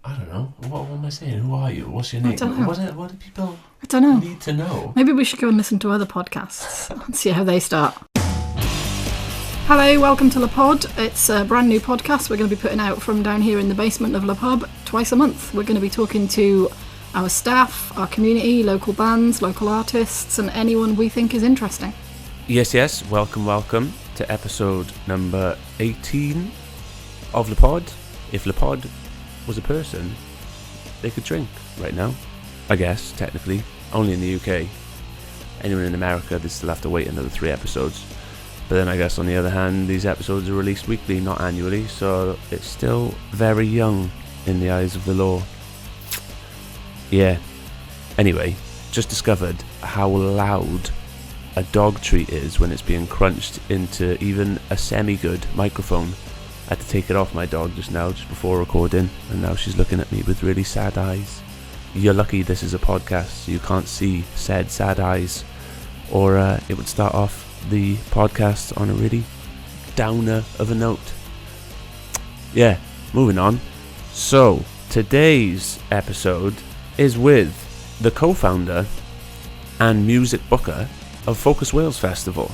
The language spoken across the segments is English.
I don't know. What am I saying? Who are you? What's your name? I don't know. What do people I don't know. need to know? Maybe we should go and listen to other podcasts and see how they start. Hello, welcome to Le Pod. It's a brand new podcast we're going to be putting out from down here in the basement of Le Pub twice a month. We're going to be talking to our staff, our community, local bands, local artists, and anyone we think is interesting. Yes. Welcome to episode number 18 of Le Pod. If Le Pod was a person, they could drink right now. I guess, technically. Only in the UK. Anyone in America, they still have to wait another 3 episodes. But then I guess on the other hand, these episodes are released weekly, not annually, so it's still very young in the eyes of the law. Yeah. Anyway, just discovered how loud a dog treat is when it's being crunched into even a semi-good microphone. I had to take it off my dog just before recording, and now she's looking at me with really sad eyes. You're lucky this is a podcast, so you can't see said sad eyes, or it would start off the podcast on a really downer of a note. Yeah, moving on. So, today's episode is with the co-founder and music booker of Focus Wales Festival.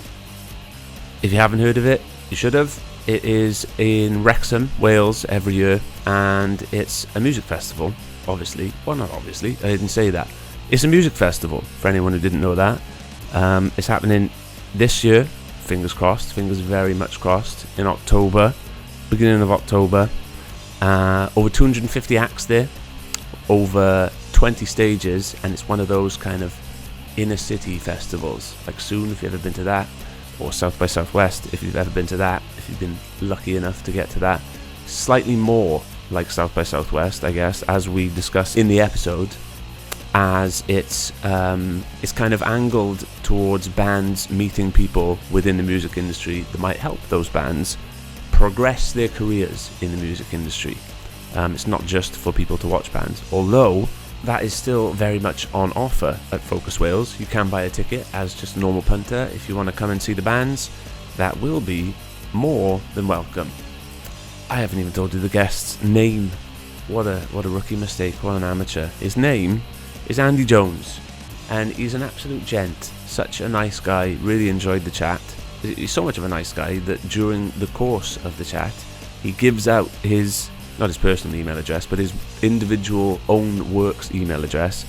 If you haven't heard of it, you should have. It is in Wrexham, Wales, every year, and it's a music festival, obviously. Well, not obviously, I didn't say that. It's a music festival, for anyone who didn't know that. It's happening this year, fingers crossed, fingers very much crossed, in October, beginning of October. Over 250 acts there, over 20 stages, and it's one of those kind of inner city festivals, like Soon, if you've ever been to that, or South by Southwest, if you've ever been to that, if you've been lucky enough to get to that. Slightly more like South by Southwest, I guess, as we discussed in the episode, as it's kind of angled towards bands meeting people within the music industry that might help those bands progress their careers in the music industry. It's not just for people to watch bands, although that is still very much on offer at Focus Wales. You can buy a ticket as just a normal punter if you want to come and see the bands. That will be more than welcome. I haven't even told you the guest's name. What a rookie mistake, what an amateur. His name is Andy Jones, and he's an absolute gent, such a nice guy. Really enjoyed the chat. He's so much of a nice guy that during the course of the chat he gives out his, not his personal email address, but his individual own works email address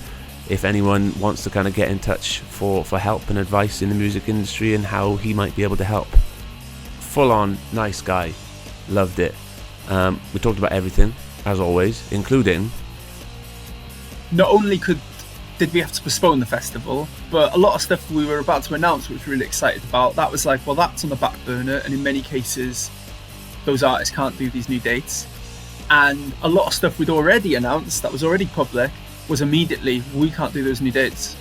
if anyone wants to kind of get in touch for help and advice in the music industry and how he might be able to help. Full on nice guy, loved it. We talked about everything as always, including not only did we have to postpone the festival, but a lot of stuff we were about to announce, which we were really excited about, that was like, well, that's on the back burner, and in many cases those artists can't do these new dates. And a lot of stuff we'd already announced that was already public was immediately, we can't do those new dates.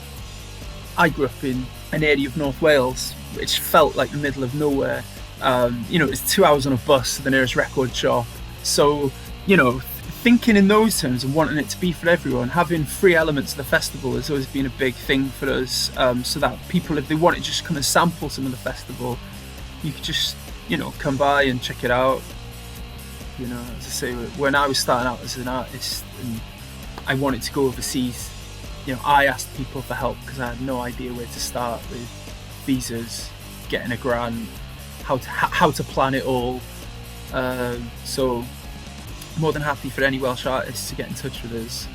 I grew up in an area of North Wales which felt like the middle of nowhere. It's 2 hours on a bus to the nearest record shop, so thinking in those terms and wanting it to be for everyone, having free elements of the festival has always been a big thing for us, so that people, if they want to just come and sample some of the festival, you could just come by and check it out. As I say, when I was starting out as an artist and I wanted to go overseas, I asked people for help because I had no idea where to start with visas, getting a grant, how to plan it all. So more than happy for any Welsh artists to get in touch with us.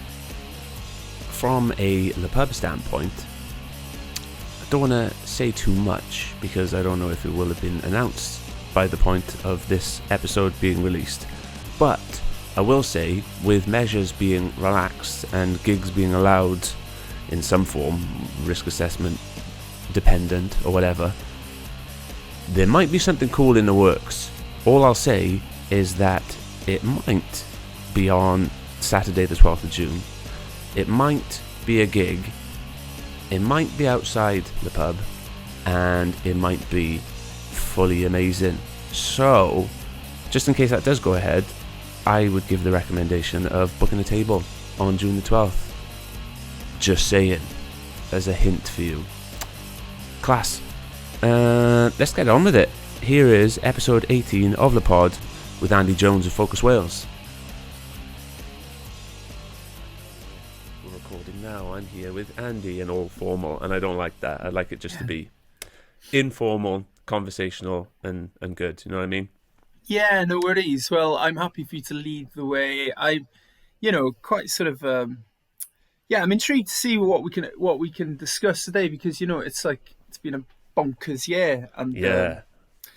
From a Le Pub standpoint, I don't want to say too much because I don't know if it will have been announced by the point of this episode being released, but I will say, with measures being relaxed and gigs being allowed in some form, risk assessment dependent or whatever, there might be something cool in the works. All I'll say is that it might be on Saturday the 12th of June. It might be a gig. It might be outside the pub, and it might be fully amazing. So, just in case that does go ahead, I would give the recommendation of booking a table on June the 12th. Just saying, as a hint for you. Class. Let's get on with it. Here is episode 18 of Le Pod with Andy Jones of Focus Wales. we're recording now. I'm here with Andy and all formal, and I don't like that. I like it just to be informal, conversational, and good. You know what I mean? Yeah, no worries. Well, I'm happy for you to lead the way. Quite sort of, I'm intrigued to see what we can discuss today because it's been a bonkers year, and Yeah.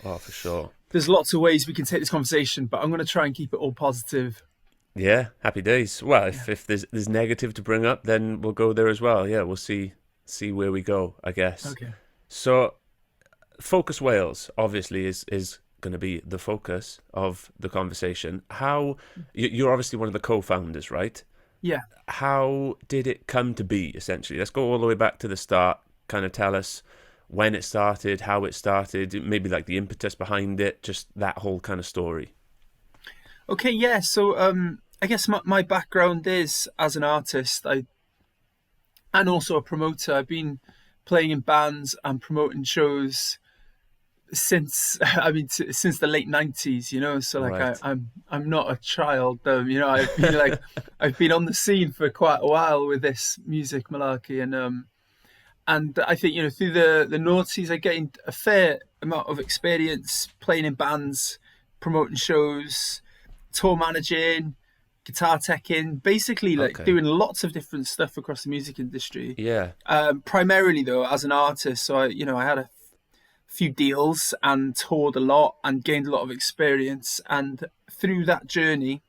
Oh, for sure. there's lots of ways we can take this conversation, but I'm going to try and keep it all positive. Yeah, happy days. Well, if there's negative to bring up, then we'll go there as well. Yeah, we'll see where we go, I guess. Okay. So, Focus Wales obviously is going to be the focus of the conversation. How you're obviously one of the co-founders, right? Yeah. How did it come to be? Essentially, let's go all the way back to the start. Kind of tell us when it started, how it started, maybe like the impetus behind it, just that whole kind of story. Okay. Yeah. So, I guess my background is as an artist, and also a promoter. I've been playing in bands and promoting shows since since the late 90s, so Right. I'm not a child. I've been on the scene for quite a while with this music malarkey, and I think through the noughties I gained a fair amount of experience playing in bands, promoting shows, tour managing, guitar teching, basically Okay. doing lots of different stuff across the music industry. Yeah. Primarily though as an artist, so I had a few deals and toured a lot and gained a lot of experience, and through that journey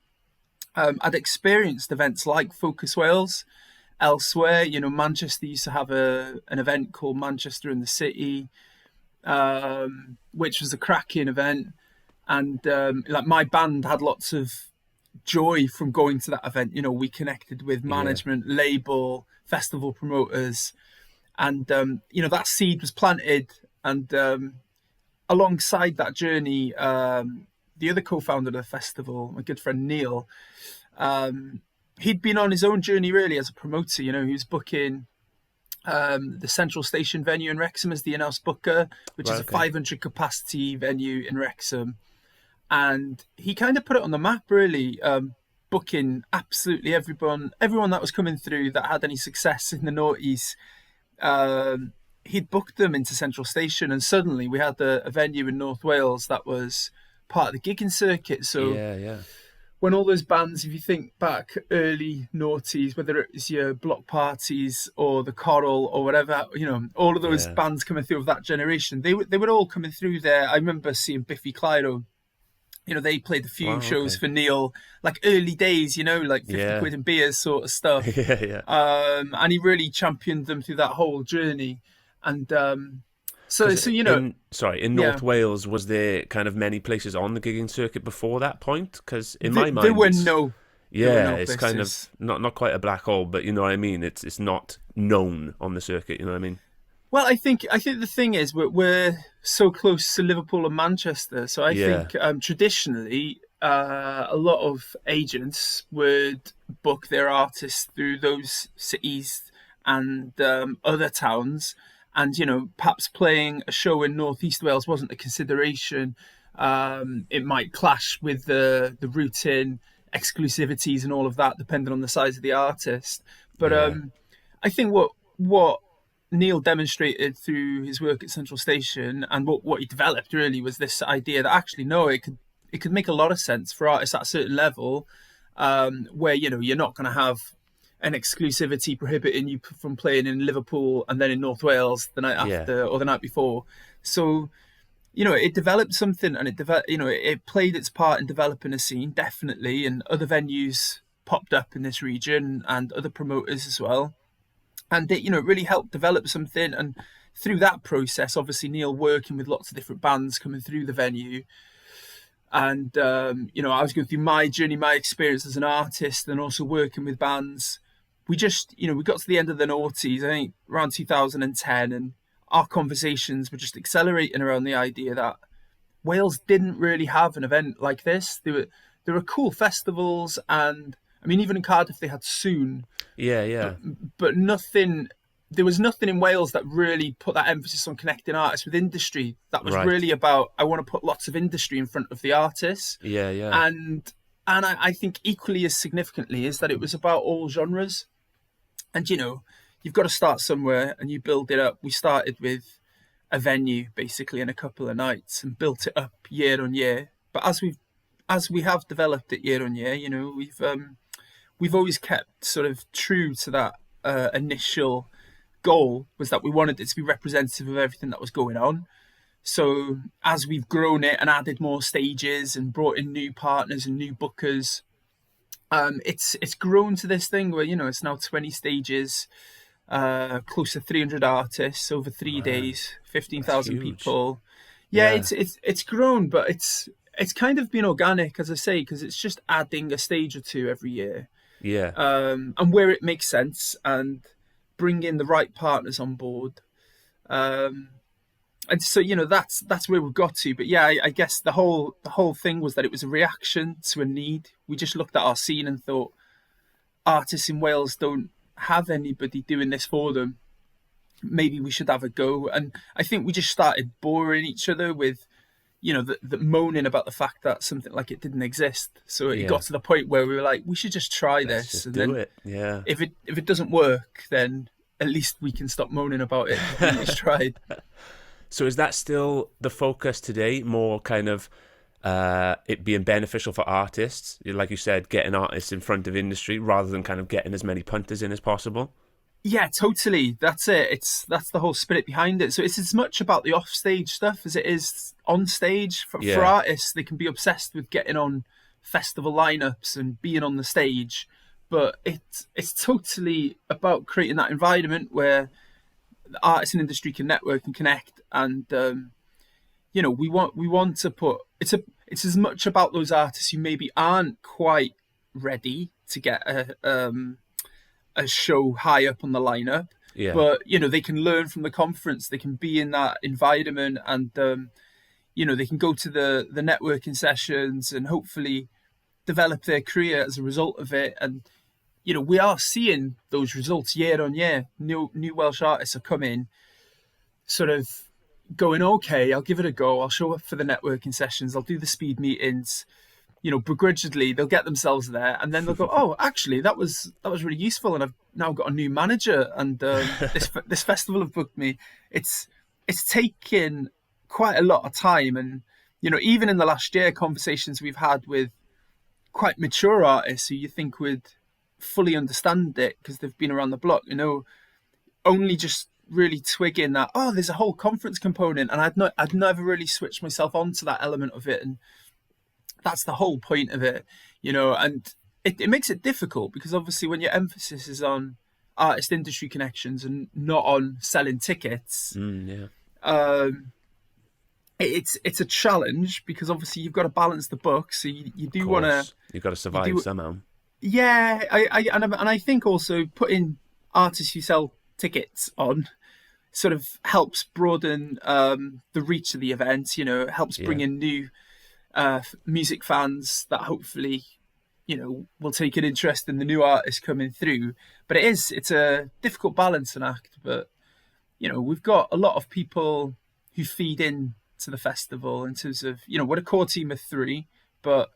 I'd experienced events like Focus Wales elsewhere. Manchester used to have an event called Manchester in the City, which was a cracking event, and my band had lots of joy from going to that event. We connected with management, label, festival promoters, and that seed was planted. And alongside that journey, the other co-founder of the festival, my good friend Neil, he'd been on his own journey really as a promoter. He was booking the Central Station venue in Wrexham as the in-house booker, which is a 500 capacity venue in Wrexham. And he kind of put it on the map really, booking absolutely everyone that was coming through that had any success in the noughties. He'd booked them into Central Station, and suddenly we had a venue in North Wales that was part of the gigging circuit. So when all those bands, if you think back early noughties, whether it was your block parties or the Coral or whatever, all of those bands coming through of that generation, they were all coming through there. I remember seeing Biffy Clyro. They played a few shows for Neil, like early days, like 50 quid and beers sort of stuff. And he really championed them through that whole journey. And in North Wales, was there kind of many places on the gigging circuit before that point? Because in my mind, there were no it's places. kind of not quite a black hole, but you know what I mean. It's not known on the circuit. You know what I mean? Well, I think the thing is we're so close to Liverpool and Manchester, so I think traditionally a lot of agents would book their artists through those cities and other towns. And, perhaps playing a show in North East Wales wasn't a consideration. It might clash with the routing, exclusivities and all of that, depending on the size of the artist. But I think what Neil demonstrated through his work at Central Station and what he developed really was this idea that actually, no, it could make a lot of sense for artists at a certain level, where, you're not going to have an exclusivity prohibiting you from playing in Liverpool and then in North Wales the night after or the night before. So, it developed something, and it played its part in developing a scene, definitely, and other venues popped up in this region and other promoters as well. And it, really helped develop something. And through that process, obviously Neil working with lots of different bands coming through the venue. And, I was going through my journey, my experience as an artist, and also working with bands. We just, we got to the end of the noughties, I think around 2010, and our conversations were just accelerating around the idea that Wales didn't really have an event like this. There were cool festivals, and I mean, even in Cardiff they had Soon. But nothing. There was nothing in Wales that really put that emphasis on connecting artists with industry. That was really about, I want to put lots of industry in front of the artists. And I think equally as significantly is that it was about all genres. And, you've got to start somewhere and you build it up. We started with a venue basically in a couple of nights and built it up year on year. But as we have developed it year on year, we've always kept sort of true to that initial goal, was that we wanted it to be representative of everything that was going on. So as we've grown it and added more stages and brought in new partners and new bookers, it's grown to this thing where it's now 20 stages, close to 300 artists over 3 days, 15,000 people. Yeah, it's grown, but it's kind of been organic, as I say, because it's just adding a stage or two every year. Yeah. And where it makes sense, and bringing the right partners on board. And so that's where we've got to. But yeah, I guess the whole thing was that it was a reaction to a need. We just looked at our scene and thought, artists in Wales don't have anybody doing this for them. Maybe we should have a go. And I think we just started boring each other with the moaning about the fact that something like it didn't exist. So it got to the point where we were like, we should just try Let's this, just and do then it. Yeah. if it doesn't work, then at least we can stop moaning about it. We just tried. So is that still the focus today? More kind of it being beneficial for artists, like you said, getting artists in front of industry rather than kind of getting as many punters in as possible? Yeah, totally. That's it. That's the whole spirit behind it. So it's as much about the offstage stuff as it is on stage. For artists, they can be obsessed with getting on festival lineups and being on the stage, but it's totally about creating that environment where the artists and industry can network and connect. And we want to put it's as much about those artists who maybe aren't quite ready to get a show high up on the lineup, but they can learn from the conference, they can be in that environment, and they can go to the networking sessions and hopefully develop their career as a result of it. And we are seeing those results year on year. New Welsh artists are coming, sort of going, okay, I'll give it a go, I'll show up for the networking sessions, I'll do the speed meetings. Begrudgingly, they'll get themselves there, and then they'll go, oh, actually, that was really useful, and I've now got a new manager, and this festival have booked me. It's taken quite a lot of time, and even in the last year, conversations we've had with quite mature artists who you think would fully understand it because they've been around the block, only just really twigging that, oh, there's a whole conference component, and I'd never really switched myself onto that element of it, and that's the whole point of it, and it makes it difficult because obviously when your emphasis is on artist industry connections and not on selling tickets, it's a challenge because obviously you've got to balance the books. So you do want to, you've got to survive somehow. Yeah, I think also putting artists who sell tickets on sort of helps broaden the reach of the event. Helps bring in new music fans that hopefully will take an interest in the new artists coming through. But it's a difficult balancing act. But we've got a lot of people who feed in to the festival in terms of we're a core team of 3, but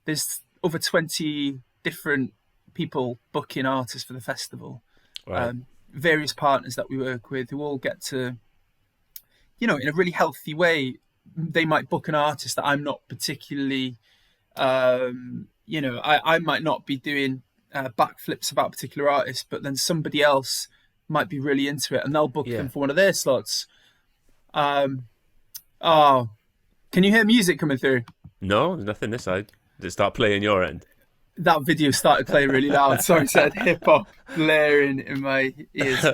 there's over 20 different people booking artists for the festival. Right. Various partners that we work with who all get to in a really healthy way. They might book an artist that I'm not particularly, I might not be doing backflips about a particular artist, but then somebody else might be really into it and they'll book them for one of their slots. Can you hear music coming through? No, there's nothing this side. Did it start playing your end? That video started playing really loud. Sorry, said hip hop blaring in my ears.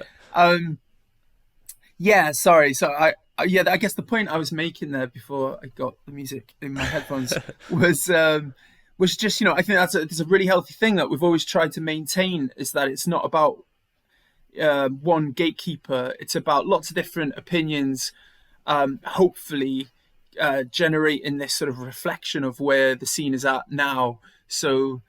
Sorry. So I guess the point I was making there before I got the music in my headphones was just, I think it's a really healthy thing that we've always tried to maintain, is that it's not about one gatekeeper. It's about lots of different opinions, hopefully generating this sort of reflection of where the scene is at now. So,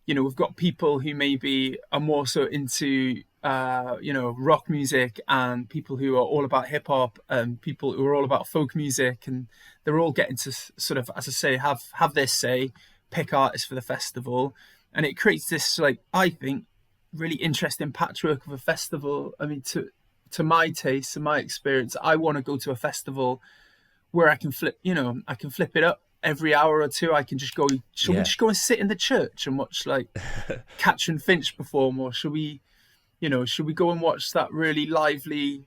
we've got people who maybe are more so into rock music, and people who are all about hip hop, and people who are all about folk music, and they're all getting to sort of, as I say, have their say, pick artists for the festival, and it creates this, like, I think, really interesting patchwork of a festival. I mean, to my taste and my experience, I want to go to a festival where I can I can flip it up every hour or two. I can just go. Shall we just go and sit in the church and watch like Catch and Finch perform, or should we go and watch that really lively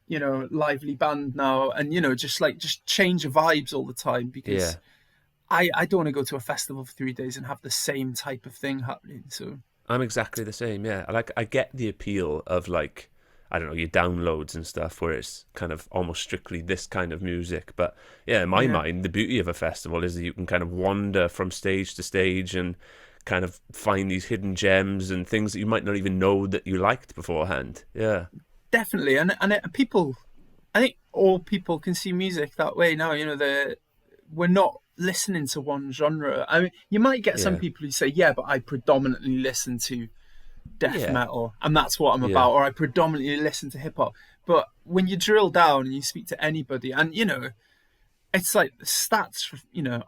band now, and just change of vibes all the time, because I don't want to go to a festival for 3 days and have the same type of thing happening. So I'm exactly the same. Yeah, I get the appeal of, like, I don't know, your downloads and stuff, where it's kind of almost strictly this kind of music. But yeah, in my mind, the beauty of a festival is that you can kind of wander from stage to stage and kind of find these hidden gems and things that you might not even know that you liked beforehand. Yeah, definitely. And people, I think all people can see music that way now. We're not listening to one genre. I mean, you might get some people who say, yeah, but I predominantly listen to death metal and that's what I'm about, or I predominantly listen to hip hop. But when you drill down and you speak to anybody, and it's like the stats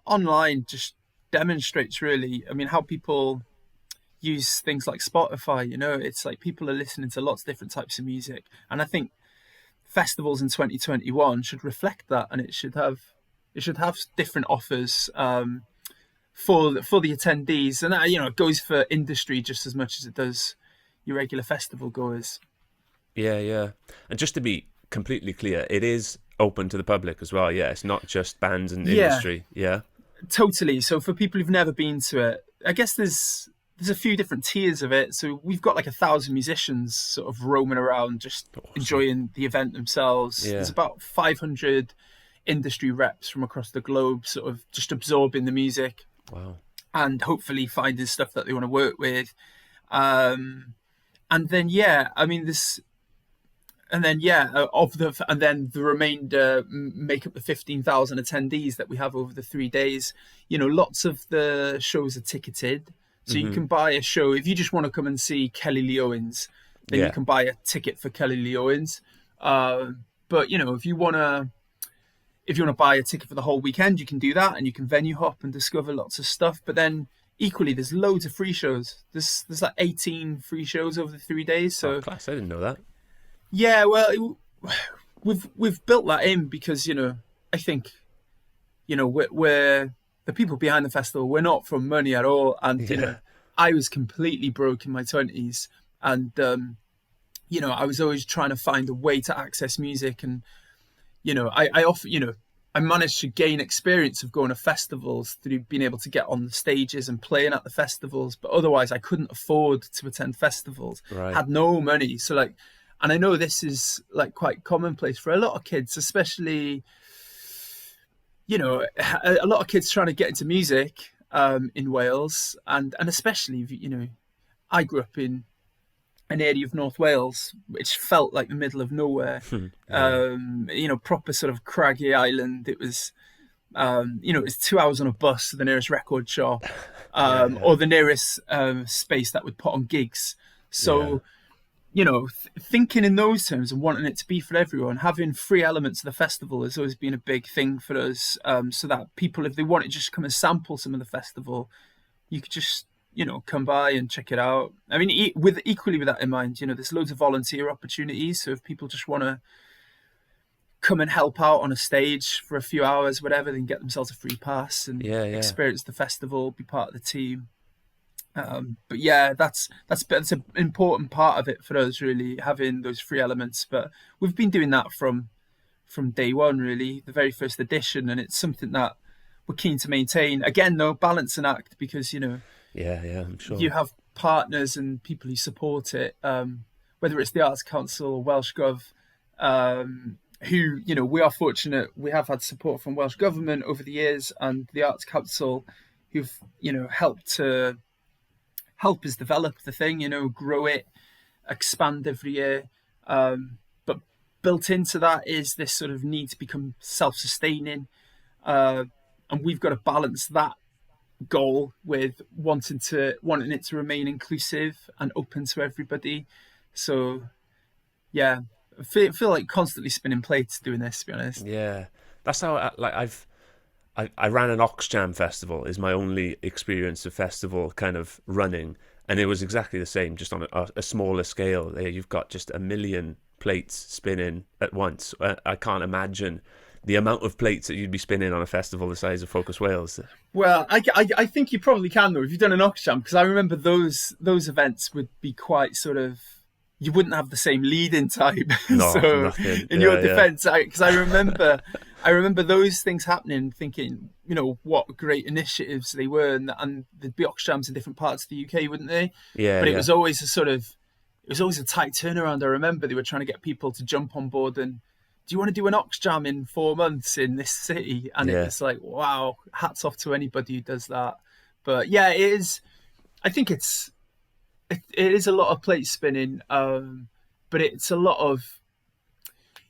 online just demonstrates really, I mean, how people use things like Spotify. It's like people are listening to lots of different types of music, and I think festivals in 2021 should reflect that, and it should have different offers for the attendees, and that, it goes for industry just as much as it does your regular festival goers. Yeah. And just to be completely clear, it is open to the public as well. Yeah, it's not just bands and industry. Yeah, totally. So for people who've never been to it, I guess there's a few different tiers of it. So we've got like 1,000 musicians sort of roaming around, just enjoying the event themselves. There's about 500 industry reps from across the globe, sort of just absorbing the music. Wow. And hopefully finding stuff that they want to work with. And then the remainder make up the 15,000 attendees that we have over the 3 days. Lots of the shows are ticketed, so you can buy a show if you just want to come and see Kelly Lee Owens. Then you can buy a ticket for Kelly Lee Owens. But if you want to buy a ticket for the whole weekend, you can do that, and you can venue hop and discover lots of stuff. But then equally, there's loads of free shows. There's like 18 free shows over the 3 days. So class, I didn't know that. Yeah, well, we've built that in because I think we're the people behind the festival. We're not from money at all, and I was completely broke in my 20s, and I was always trying to find a way to access music, and I often I managed to gain experience of going to festivals through being able to get on the stages and playing at the festivals, but otherwise I couldn't afford to attend festivals. Right. Had no money, so and I know this is like quite commonplace for a lot of kids, especially a lot of kids trying to get into music in Wales, and especially I grew up in an area of North Wales which felt like the middle of nowhere. Proper sort of craggy island. It was it was 2 hours on a bus to the nearest record shop, or the nearest space that would put on gigs. So thinking in those terms and wanting it to be for everyone, having free elements of the festival has always been a big thing for us, so that people, if they want to just come and sample some of the festival, you could just come by and check it out. I mean, with that in mind, there's loads of volunteer opportunities. So if people just want to come and help out on a stage for a few hours, whatever, then get themselves a free pass and experience the festival, be part of the team. But yeah, that's an important part of it for us, really, having those free elements. But we've been doing that from day one, really, the very first edition, and it's something that we're keen to maintain. Again, though, balance and act, because I'm sure you have partners and people who support it, whether it's the Arts Council or Welsh Gov, who we are fortunate, we have had support from Welsh Government over the years, and the Arts Council, who've help us develop the thing, grow it, expand every year. But built into that is this sort of need to become self-sustaining, and we've got to balance that goal with wanting it to remain inclusive and open to everybody. So yeah, I feel like constantly spinning plates doing this, to be honest. Yeah, that's how I ran an Oxjam festival, is my only experience of festival kind of running, And it was exactly the same, just on a smaller scale. There, you've got just a million plates spinning at once. I can't imagine the amount of plates that you'd be spinning on a festival the size of Focus Wales. Well, I think you probably can though if you've done an Oxjam, because I remember those events would be quite sort of, you wouldn't have the same lead-in time. No, so nothing. in your defence, because I remember those things happening, thinking, you know, what great initiatives they were, and there'd be Oxjams in different parts of the UK, wouldn't they? Yeah, but it was always a tight turnaround. I remember they were trying to get people to jump on board and, do you want to do an Oxjam in 4 months in this city? And it was like, wow, hats off to anybody who does that. But yeah, it is. I think it is a lot of plate spinning, but it's a lot of,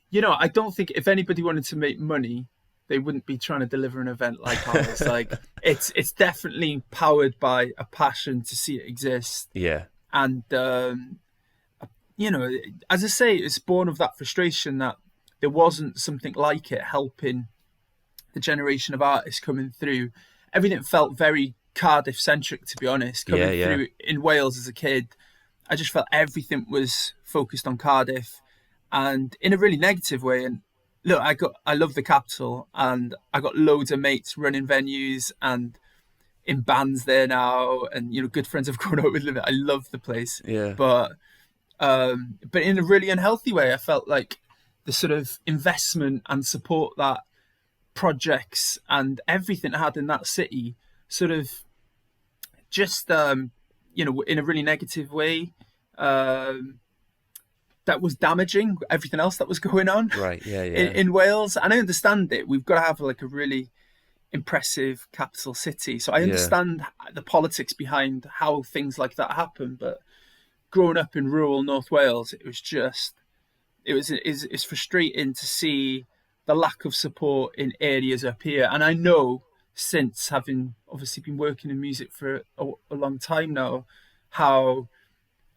you know, I don't think if anybody wanted to make money, they wouldn't be trying to deliver an event like ours. Like it's definitely powered by a passion to see it exist. Yeah. And, you know, as I say, it's born of that frustration that there wasn't something like it helping the generation of artists coming through. Everything felt very Cardiff centric, to be honest. Coming through in Wales as a kid, I just felt everything was focused on Cardiff, and in a really negative way. And look, I love the capital, and I got loads of mates running venues and in bands there now, and you know, good friends I've grown up with. I love the place. Yeah. But in a really unhealthy way, I felt like the sort of investment and support that projects and everything had in that city sort of just, you know, in a really negative way, that was damaging everything else that was going on. Right, yeah. In Wales. And I understand it. We've got to have like a really impressive capital city. So I understand the politics behind how things like that happen. But growing up in rural North Wales, it's frustrating to see the lack of support in areas up here. And I know, since having obviously been working in music for a long time now, how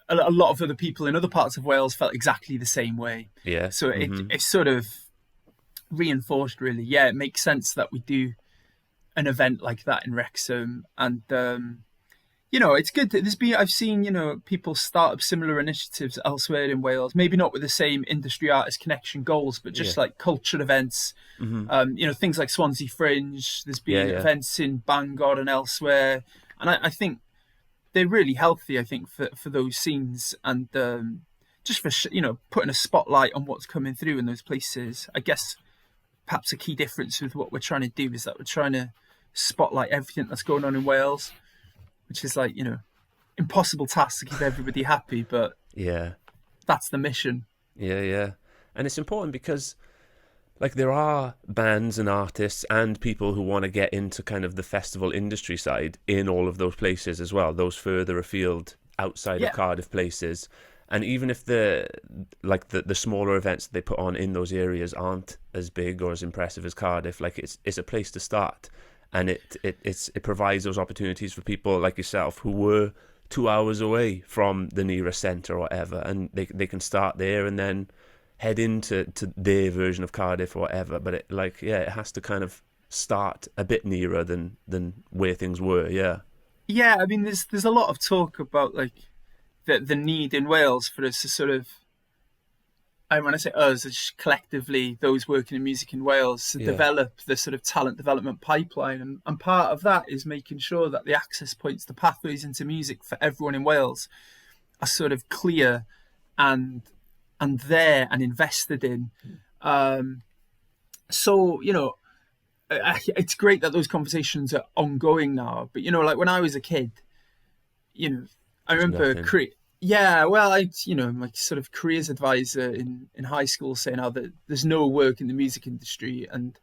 a lot of other people in other parts of Wales felt exactly the same way. Yeah. So it's sort of reinforced, really. Yeah, it makes sense that we do an event like that in Wrexham. And you know, it's good. I've seen, you know, people start up similar initiatives elsewhere in Wales. Maybe not with the same industry artist connection goals, but just like culture events. You know, things like Swansea Fringe. There's been events in Bangor and elsewhere, and I think they're really healthy. I think for those scenes, and just for, you know, putting a spotlight on what's coming through in those places. I guess perhaps a key difference with what we're trying to do is that we're trying to spotlight everything that's going on in Wales, which is like, you know, impossible task to keep everybody happy, but that's the mission. Yeah. And it's important because, like, there are bands and artists and people who want to get into kind of the festival industry side in all of those places as well, those further afield outside of Cardiff places. And even if the smaller events that they put on in those areas aren't as big or as impressive as Cardiff, like it's a place to start. And it provides those opportunities for people like yourself who were 2 hours away from the nearest centre or whatever, and they can start there and then head into their version of Cardiff or whatever. But it has to kind of start a bit nearer than where things were. Yeah, I mean, there's a lot of talk about like the need in Wales for us to sort of, and when I say us, it's collectively those working in music in Wales, to develop the sort of talent development pipeline. And part of that is making sure that the access points, the pathways into music for everyone in Wales are sort of clear and there and invested in. So, you know, it's great that those conversations are ongoing now. But, you know, like when I was a kid, you know, I remember my sort of careers advisor in high school saying how that there's no work in the music industry, and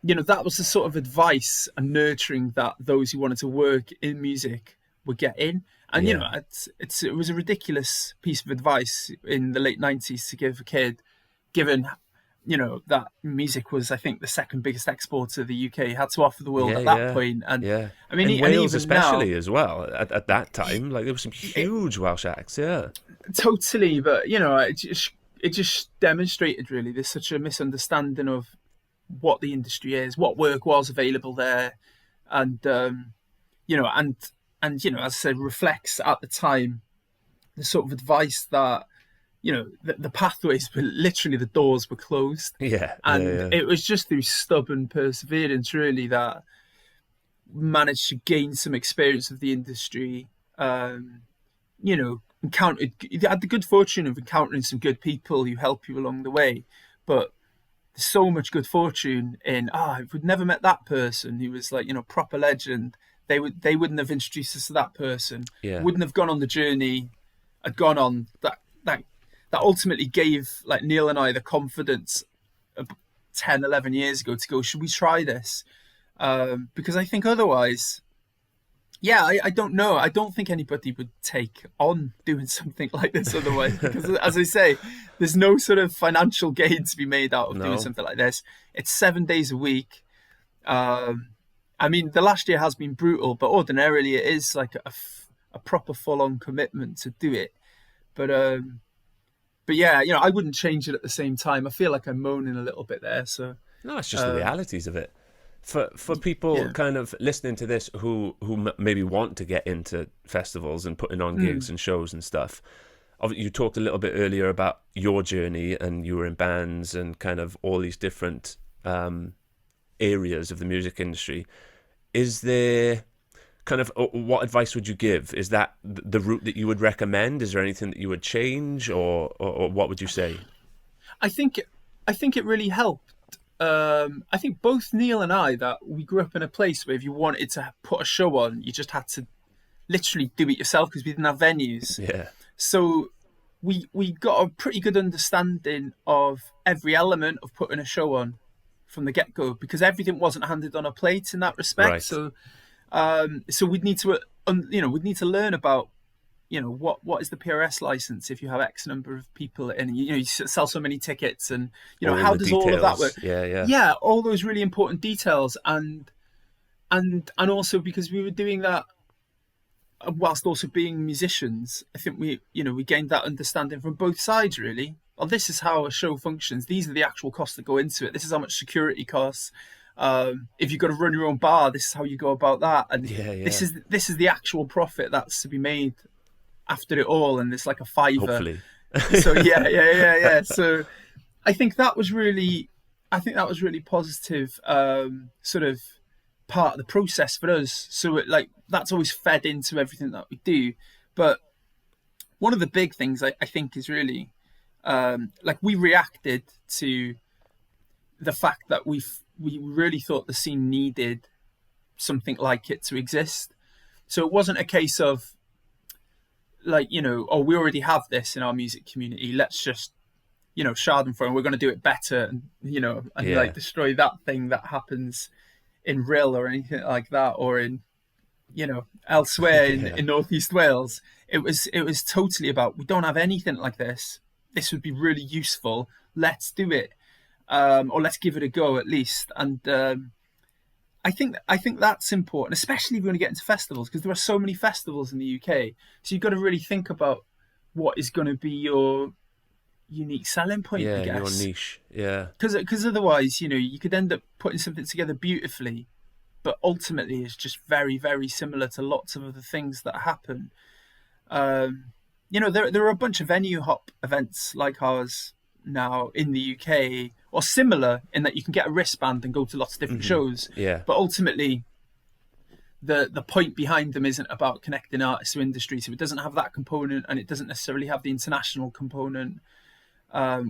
you know, that was the sort of advice and nurturing that those who wanted to work in music would get in. And you know, it was a ridiculous piece of advice in the late 90s to give a kid, given, you know, that music was, I think, the second biggest exporter the UK had to offer the world at that point. And I mean, and Wales even especially now, as well at that time, like there were some huge Welsh acts. Totally. But you know, it just demonstrated really there's such a misunderstanding of what the industry is, what work was available there, and you know, and you know, as I said, reflects at the time the sort of advice that, you know, the pathways were literally, the doors were closed. And it was just through stubborn perseverance, really, that managed to gain some experience of the industry. You know, had the good fortune of encountering some good people who help you along the way. But there's so much good fortune in, if we'd never met that person who was like, you know, proper legend, they wouldn't have introduced us to that person. Wouldn't have gone on the journey I'd gone on, that ultimately gave like Neil and I the confidence 10, 11 years ago to go, should we try this? Because I think otherwise, I don't know. I don't think anybody would take on doing something like this otherwise. Because as I say, there's no sort of financial gain to be made out of doing something like this. It's 7 days a week. I mean, the last year has been brutal, but ordinarily it is like a proper full-on commitment to do it. But yeah, you know, I wouldn't change it at the same time. I feel like I'm moaning a little bit there. So no, it's just the realities of it. For people kind of listening to this who maybe want to get into festivals and putting on gigs and shows and stuff. You talked a little bit earlier about your journey, and you were in bands and kind of all these different areas of the music industry. Is there kind of, what advice would you give? Is that the route that you would recommend? Is there anything that you would change, or what would you say? I think it really helped. I think both Neil and I, that we grew up in a place where if you wanted to put a show on, you just had to literally do it yourself because we didn't have venues. Yeah. So we got a pretty good understanding of every element of putting a show on from the get-go, because everything wasn't handed on a plate in that respect. Right. So we'd need to, we'd need to learn about, you know, what is the PRS license if you have X number of people and you sell so many tickets, and you know, how does all of that work? Yeah, all those really important details, and also because we were doing that whilst also being musicians, I think we gained that understanding from both sides, really. Well, this is how a show functions. These are the actual costs that go into it. This is how much security costs. If you've got to run your own bar, this is how you go about that. And this is the actual profit that's to be made after it all. And it's like a fiver. Hopefully. So yeah. So I think that was really positive, sort of part of the process for us. So that's always fed into everything that we do. But one of the big things I think is really, we reacted to the fact that we really thought the scene needed something like it to exist. So it wasn't a case of we already have this in our music community, let's just, schadenfreude, and we're going to do it better, and destroy that thing that happens in Rhyl or anything like that, or in, elsewhere in Northeast Wales. It was totally about, we don't have anything like this. This would be really useful. Let's do it. Or let's give it a go at least. And I think that's important, especially if you want to get into festivals, because there are so many festivals in the UK. So you've got to really think about what is going to be your unique selling point, I guess. Your niche, yeah. Because otherwise, you could end up putting something together beautifully, but ultimately it's just very, very similar to lots of other things that happen. There are a bunch of venue hop events like ours now in the UK, or similar in that you can get a wristband and go to lots of different shows. Yeah. But ultimately, the point behind them isn't about connecting artists to industry. So it doesn't have that component, and it doesn't necessarily have the international component,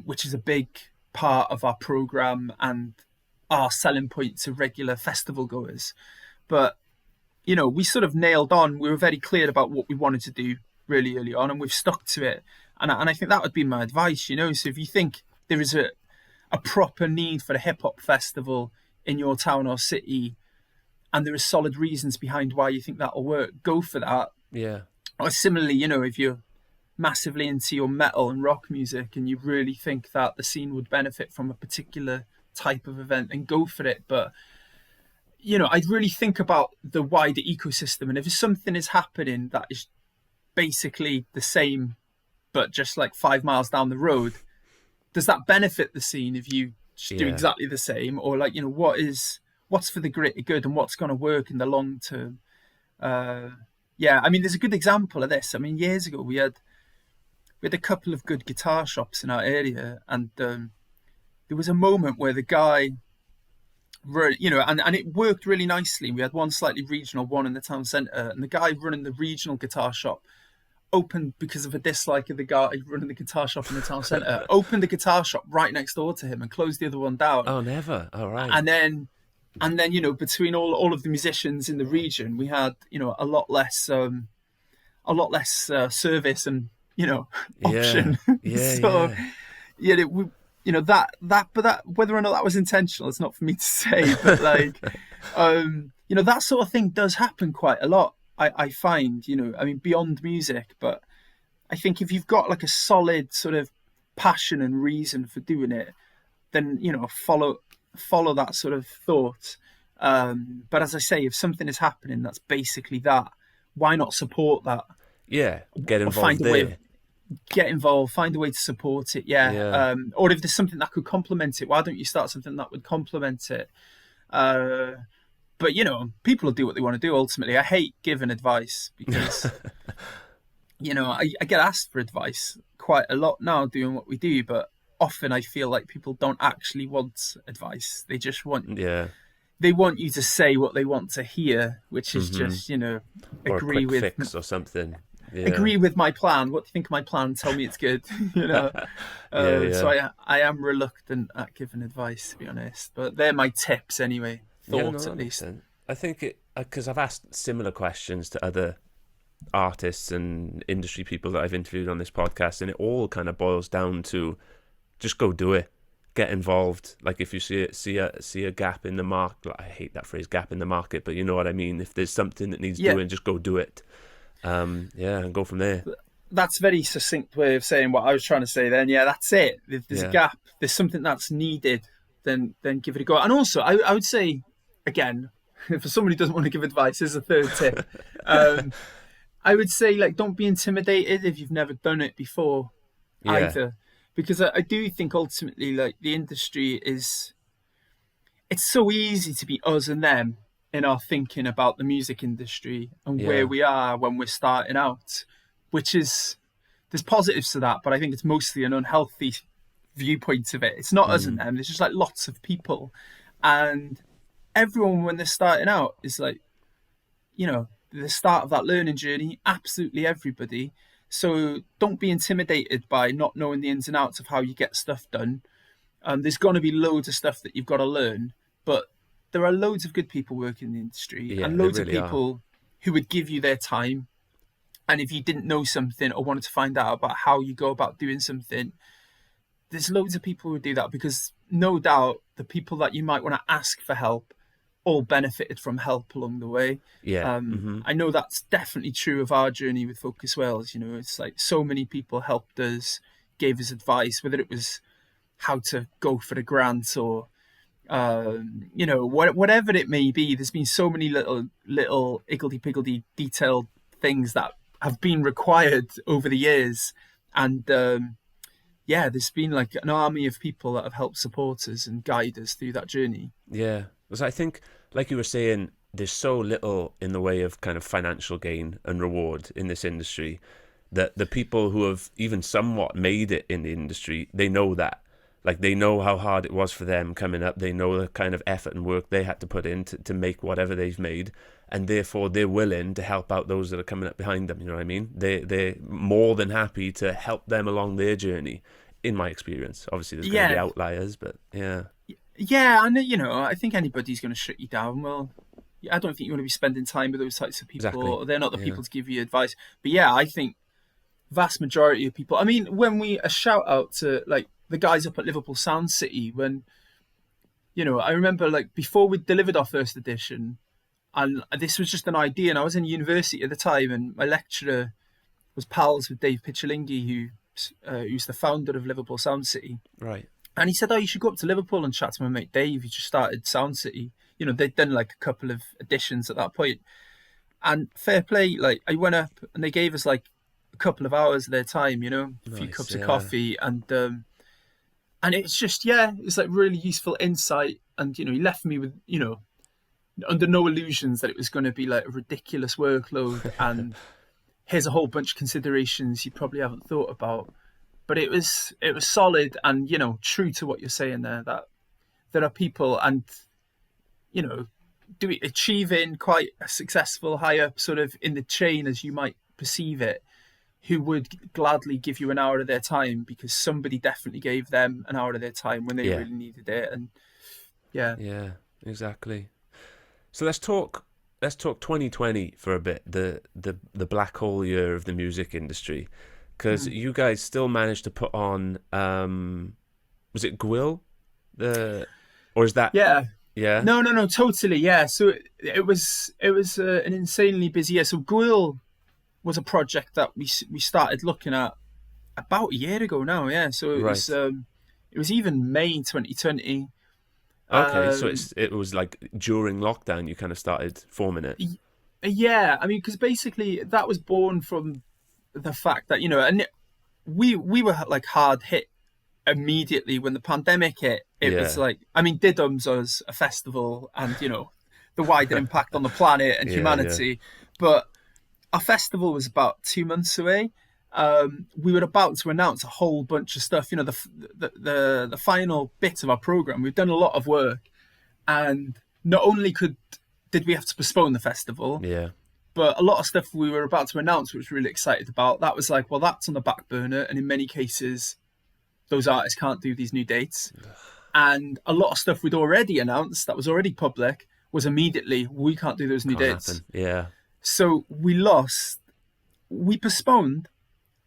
which is a big part of our program and our selling point to regular festival goers. But, we sort of nailed on. We were very clear about what we wanted to do really early on, and we've stuck to it. And I think that would be my advice, So if you think there is a proper need for a hip-hop festival in your town or city, and there are solid reasons behind why you think that'll work, go for that. Yeah. Or similarly, if you're massively into your metal and rock music and you really think that the scene would benefit from a particular type of event, then go for it. But, I'd really think about the wider ecosystem. And if something is happening that is basically the same, but just like 5 miles down the road, does that benefit the scene if you do exactly the same? Or what's for the greater good and what's going to work in the long term? Yeah, I mean, there's a good example of this. I mean, years ago we had a couple of good guitar shops in our area, and there was a moment where the guy, and it worked really nicely. We had one slightly regional, one in the town centre, and the guy running the regional guitar shop opened, because of a dislike of the guy running the guitar shop in the town centre, opened the guitar shop right next door to him and closed the other one down. Oh, never. All right. And then between all of the musicians in the region, we had a lot less service and option. So that whether or not that was intentional, it's not for me to say, but like that sort of thing does happen quite a lot. I find, I mean, beyond music, but I think if you've got like a solid sort of passion and reason for doing it, then follow that sort of thought. But as I say, if something is happening that's basically that, why not support that? Yeah, get involved there. Get involved, find a way to support it. Yeah. Or if there's something that could complement it, why don't you start something that would complement it? But people will do what they want to do. Ultimately, I hate giving advice because I get asked for advice quite a lot now doing what we do, but often I feel like people don't actually want advice. They just want they want you to say what they want to hear, which is just or agree a quick with fix or something. Yeah. Agree with my plan. What do you think of my plan? Tell me it's good. So I am reluctant at giving advice, to be honest. But they're my tips anyway. Thoughts at least. I think because I've asked similar questions to other artists and industry people that I've interviewed on this podcast, and it all kind of boils down to just go do it, get involved. Like if you see a gap in the market, I hate that phrase, gap in the market, but you know what I mean. If there's something that needs doing, just go do it. And go from there. That's a very succinct way of saying what I was trying to say then. Yeah, that's it. If there's a gap, there's something that's needed, then give it a go. And also, I would say, again, for somebody who doesn't want to give advice, this is a third tip. I would say, like, don't be intimidated if you've never done it before either. Because I do think ultimately, like, the industry it's so easy to be us and them in our thinking about the music industry and where we are when we're starting out, which is, there's positives to that, but I think it's mostly an unhealthy viewpoint of it. It's not us and them, there's just like lots of people, and everyone when they're starting out is like, the start of that learning journey, absolutely everybody. So don't be intimidated by not knowing the ins and outs of how you get stuff done. There's going to be loads of stuff that you've got to learn, but there are loads of good people working in the industry, and loads of people who would give you their time. And if you didn't know something or wanted to find out about how you go about doing something, there's loads of people who do that, because no doubt the people that you might want to ask for help all benefited from help along the way. I know that's definitely true of our journey with Focus Wales. It's like so many people helped us, gave us advice, whether it was how to go for a grant or whatever it may be. There's been so many little higgledy-piggledy detailed things that have been required over the years, and there's been like an army of people that have helped support us and guide us through that journey. Because I think, like you were saying, there's so little in the way of kind of financial gain and reward in this industry that the people who have even somewhat made it in the industry, they know that. Like, they know how hard it was for them coming up. They know the kind of effort and work they had to put in to make whatever they've made. And therefore, they're willing to help out those that are coming up behind them. You know what I mean? They're more than happy to help them along their journey, in my experience. Obviously, there's going to be outliers, but yeah. Yeah, and I think anybody's going to shut you down. Well, I don't think you want to be spending time with those types of people. Exactly. They're not the people to give you advice. But yeah, I think vast majority of people. I mean, when a shout out to like the guys up at Liverpool Sound City, when I remember like before we delivered our first edition, and this was just an idea, and I was in university at the time, and my lecturer was pals with Dave Pichalingi, who's the founder of Liverpool Sound City. Right. And he said, you should go up to Liverpool and chat to my mate Dave, who just started Sound City. They'd done like a couple of editions at that point. And fair play, like I went up and they gave us like a couple of hours of their time, a few cups of coffee. And it's just, it's like really useful insight. And, he left me with, under no illusions that it was going to be like a ridiculous workload and here's a whole bunch of considerations you probably haven't thought about. But it was solid and, true to what you're saying there, that there are people and, achieving quite a successful high up sort of in the chain as you might perceive it, who would gladly give you an hour of their time because somebody definitely gave them an hour of their time when they really needed it. And yeah, exactly. So let's talk 2020 for a bit, the black hole year of the music industry, because you guys still managed to put on was it Gwill, or is that yeah no totally, yeah. So it was an insanely busy year. So Gwill was a project that we started looking at about a year ago now, yeah. So it was even May 2020. Okay, so it was like during lockdown you kind of started forming it. Yeah, I mean, because basically that was born from the fact that, and we were like hard hit immediately when the pandemic hit. It was like, I mean, Didums was a festival and, the wider impact on the planet and humanity. But our festival was about 2 months away. We were about to announce a whole bunch of stuff. The final bit of our program. We've done a lot of work, and not only did we have to postpone the festival, but a lot of stuff we were about to announce, which we were really excited about. That was like, well, that's on the back burner, and in many cases, those artists can't do these new dates. And a lot of stuff we'd already announced that was already public was immediately, we can't do those new dates. Happen. Yeah. So we postponed.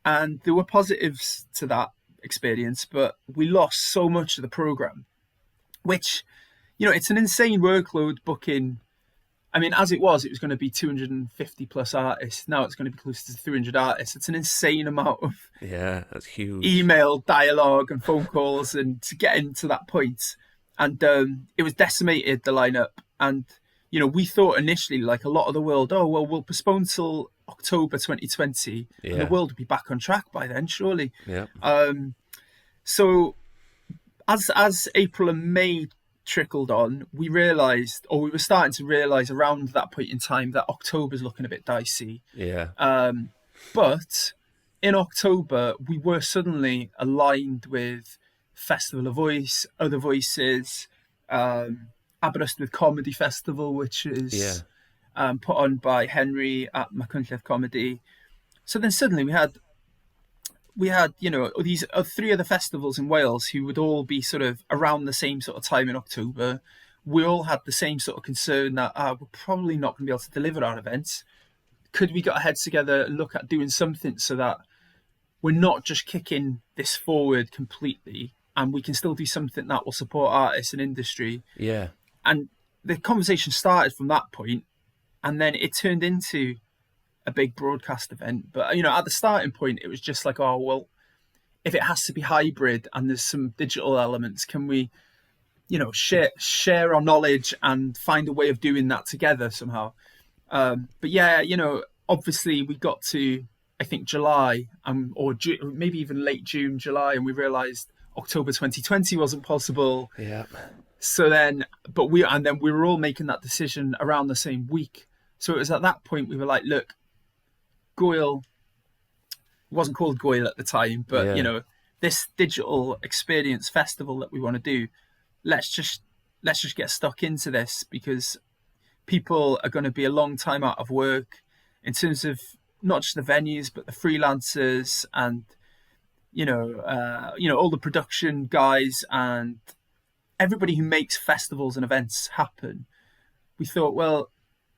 And there were positives to that experience, but we lost so much of the program, which, it's an insane workload booking. I mean, as it was going to be 250 plus artists. Now it's going to be close to 300 artists. It's an insane amount of that's huge email dialogue and phone calls and to get into that point. And it was decimated, the lineup. And, we thought initially, like a lot of the world, we'll postpone till October 2020 and the world will be back on track by then, surely. So as April and May trickled on, we realized, or we were starting to realize around that point in time, that October's looking a bit dicey. But in October we were suddenly aligned with Festival of Voice, Other Voices, Aberystwyth Comedy Festival, which is put on by Henry at Machynlleth Comedy. So then suddenly we had these 3 other festivals in Wales who would all be sort of around the same sort of time in October. We all had the same sort of concern that we're probably not going to be able to deliver our events. Could we get our heads together and look at doing something so that we're not just kicking this forward completely and we can still do something that will support artists and industry? And the conversation started from that point, and then it turned into a big broadcast event. But, at the starting point, it was just like, if it has to be hybrid and there's some digital elements, can we, share our knowledge and find a way of doing that together somehow? But obviously we got to, I think, July or maybe even late June, July, and we realised October 2020 wasn't possible. So then, we were all making that decision around the same week. So it was at that point we were like, look, Goyle, it wasn't called Goyle at the time, but this digital experience festival that we want to do, let's just get stuck into this, because people are going to be a long time out of work in terms of not just the venues but the freelancers and all the production guys and everybody who makes festivals and events happen. We thought, well,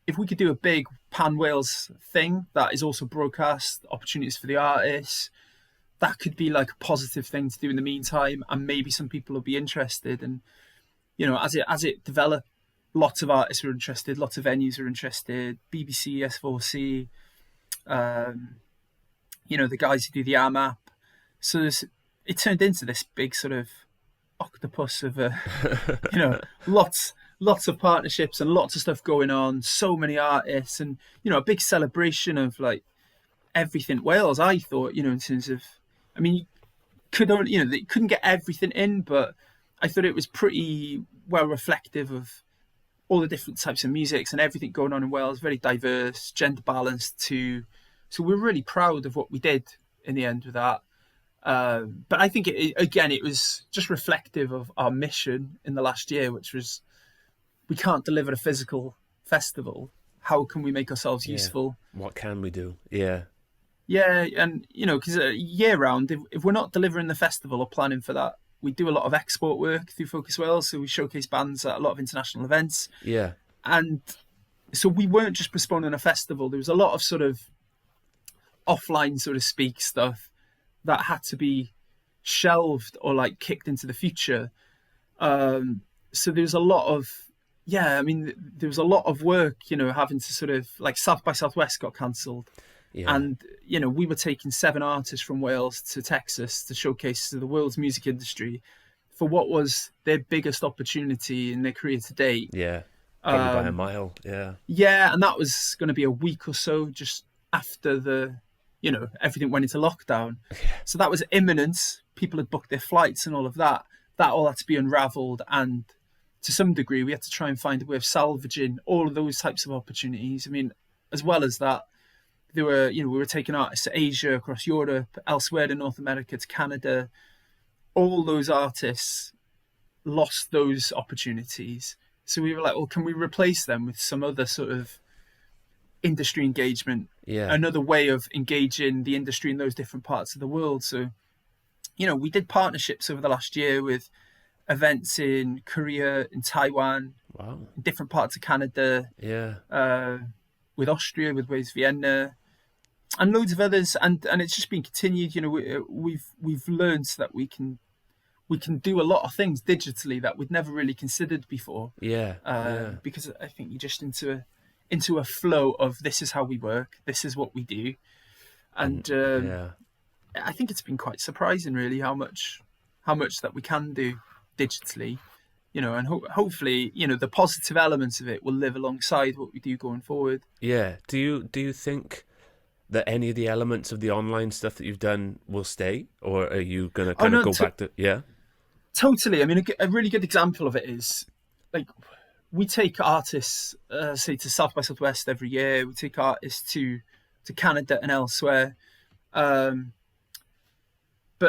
if we could do a big pan Wales thing that is also broadcast, opportunities for the artists, that could be like a positive thing to do in the meantime, and maybe some people will be interested. And as it developed, lots of artists were interested, lots of venues were interested, BBC, S4C, the guys who do the AMAP. So it turned into this big sort of octopus of lots of partnerships and lots of stuff going on, so many artists, and a big celebration of like everything Wales. I thought, in terms of, I mean, they couldn't get everything in, but I thought it was pretty well reflective of all the different types of musics and everything going on in Wales, very diverse, gender balanced too. So we're really proud of what we did in the end with that. But I think, it was just reflective of our mission in the last year, which was we can't deliver a physical festival. How can we make ourselves useful? What can we do? Yeah. Yeah, and, because year round, if we're not delivering the festival or planning for that, we do a lot of export work through Focus Wales, so we showcase bands at a lot of international events. Yeah. And so we weren't just postponing a festival. There was a lot of sort of offline, so to speak, stuff that had to be shelved or like kicked into the future. So there was a lot of, there was a lot of work, having to sort of, like, South by Southwest got cancelled. Yeah. And, we were taking 7 artists from Wales to Texas to showcase to the world's music industry for what was their biggest opportunity in their career to date. Yeah. Probably by a mile. Yeah. Yeah, and that was going to be a week or so just after everything went into lockdown. So that was imminent. People had booked their flights and all of that. That all had to be unravelled, and to some degree we had to try and find a way of salvaging all of those types of opportunities. I mean, as well as that, there were, we were taking artists to Asia, across Europe, elsewhere in North America, to Canada. All those artists lost those opportunities. So we were like, well, can we replace them with some other sort of industry engagement? Yeah. Another way of engaging the industry in those different parts of the world. So, we did partnerships over the last year with events in Korea, in Taiwan, Wow. in different parts of Canada. Yeah. With Austria, with Waves Vienna, and loads of others, and it's just been continued. We've learned that we can do a lot of things digitally that we'd never really considered before. Yeah. Because I think you're just into a flow of, this is how we work, this is what we do, and I think it's been quite surprising, really, how much that we can do digitally. And hopefully, the positive elements of it will live alongside what we do going forward. Yeah. Do you think that any of the elements of the online stuff that you've done will stay, or are you going to kind of go back to? Yeah. Totally. I mean, a really good example of it is, like, we take artists, say, to South by Southwest every year. We take artists to Canada and elsewhere. But,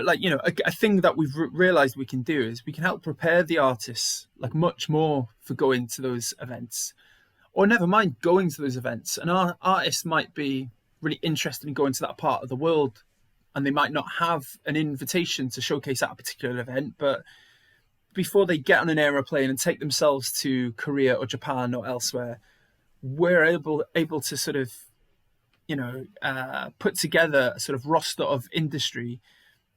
like, a thing that we've realised we can do is we can help prepare the artists, like, much more for going to those events. Or never mind going to those events. And our artists might be really interested in going to that part of the world, and they might not have an invitation to showcase at a particular event. But before they get on an aeroplane and take themselves to Korea or Japan or elsewhere, we're able to sort of, put together a sort of roster of industry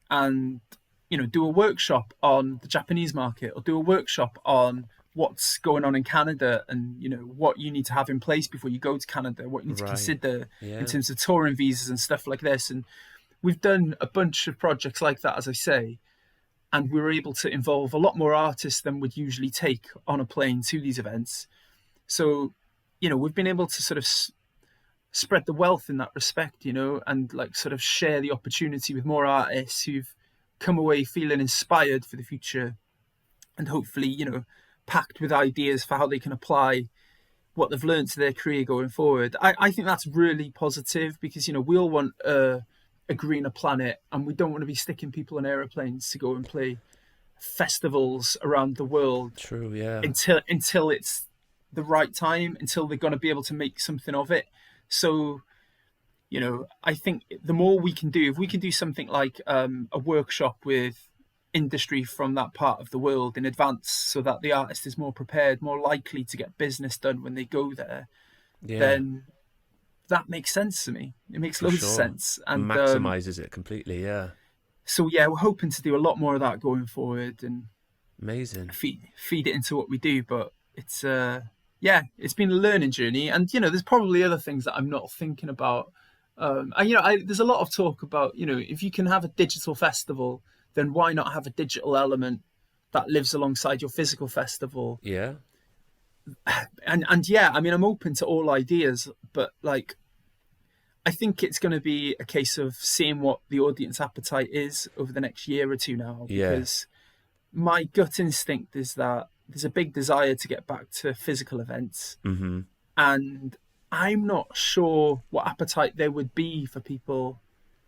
and, do a workshop on the Japanese market, or do a workshop on what's going on in Canada, and, what you need to have in place before you go to Canada, what you need to consider in terms of touring visas and stuff like this. And we've done a bunch of projects like that, as I say, and we were able to involve a lot more artists than we'd usually take on a plane to these events. So, we've been able to sort of spread the wealth in that respect, and, like, sort of share the opportunity with more artists who've come away feeling inspired for the future, and hopefully, packed with ideas for how they can apply what they've learned to their career going forward. I think that's really positive, because, we all want a greener planet, and we don't want to be sticking people on aeroplanes to go and play festivals around the world. True, yeah. Until it's the right time, until they're going to be able to make something of it. So, I think the more we can do, if we can do something like a workshop with industry from that part of the world in advance, so that the artist is more prepared, more likely to get business done when they go there, then that makes sense to me. It makes loads of sense, and maximizes it completely. Yeah. So we're hoping to do a lot more of that going forward, and amazing feed it into what we do. But it's it's been a learning journey, and there's probably other things that I'm not thinking about. There's a lot of talk about, if you can have a digital festival, then why not have a digital element that lives alongside your physical festival? Yeah. And I'm open to all ideas, but, like, I think it's going to be a case of seeing what the audience appetite is over the next year or two now. Because my gut instinct is that there's a big desire to get back to physical events, Mm-hmm. and I'm not sure what appetite there would be for people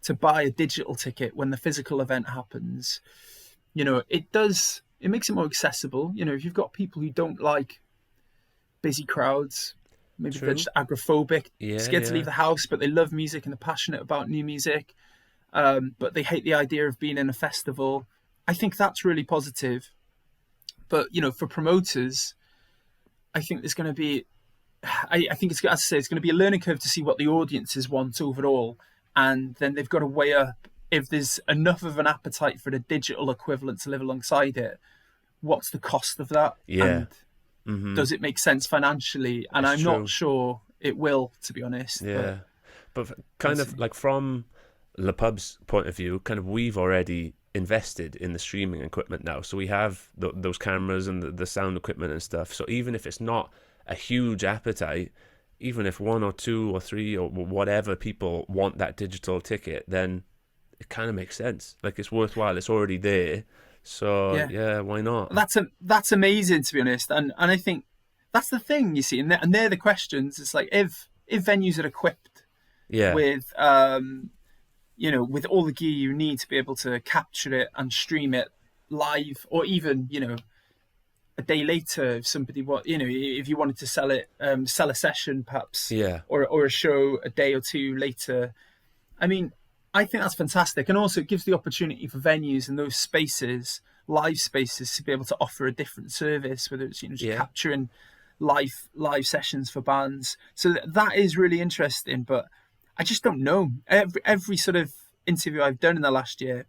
to buy a digital ticket when the physical event happens. It makes it more accessible. If you've got people who don't like busy crowds, maybe True. they're just agoraphobic, Yeah, scared to leave the house, but they love music and they're passionate about new music, but they hate the idea of being in a festival. I think that's really positive. But for promoters, I think there's going to be, I think it's, as I say, it's going to be a learning curve to see what the audiences want overall, and then they've got to weigh up if there's enough of an appetite for the digital equivalent to live alongside it. What's the cost of that? Yeah. And does it make sense financially? And It's I'm true. not sure it will, to be honest. Yeah. But kind of like from Le Pub's point of view, kind of we've already invested in the streaming equipment now. So we have those cameras and the sound equipment and stuff. So even if it's not a huge appetite, even if 1 or 2 or 3 or whatever people want that digital ticket, then it kind of makes sense. Like, it's worthwhile. It's already there. So yeah, why not? That's amazing, to be honest. And I think that's the thing, you see, and they're the questions. It's like if venues are equipped with with all the gear you need to be able to capture it and stream it live, or even a day later, if somebody if you wanted to sell a session perhaps, or a show a day or two later. I mean, I think that's fantastic, and also it gives the opportunity for venues in those spaces, live spaces, to be able to offer a different service, whether it's just capturing live sessions for bands. So that is really interesting, but I just don't know. Every sort of interview I've done in the last year,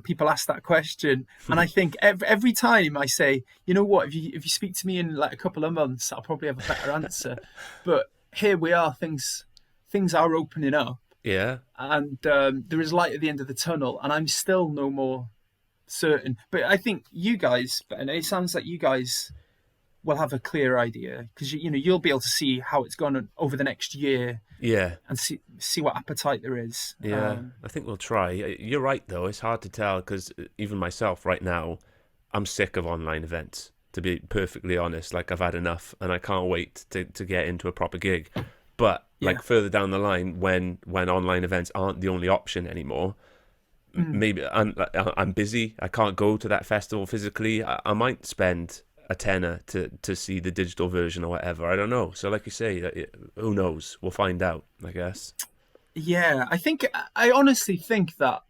people ask that question, and I think every time I say, you know what, if you speak to me in like a couple of months, I'll probably have a better answer. But here we are, things are opening up. Yeah. And there is light at the end of the tunnel, and I'm still no more certain. But I think you guys, and it sounds like you guys will have a clear idea, because you'll be able to see how it's gone over the next year. Yeah. And see what appetite there is. Yeah, I think we'll try. You're right, though. It's hard to tell, because even myself right now, I'm sick of online events, to be perfectly honest. Like, I've had enough, and I can't wait to get into a proper gig. But like further down the line, when online events aren't the only option anymore, maybe I'm busy, I can't go to that festival physically, I might spend a tenner to see the digital version or whatever. I don't know. So like you say, who knows? We'll find out, I guess. Yeah, I honestly think that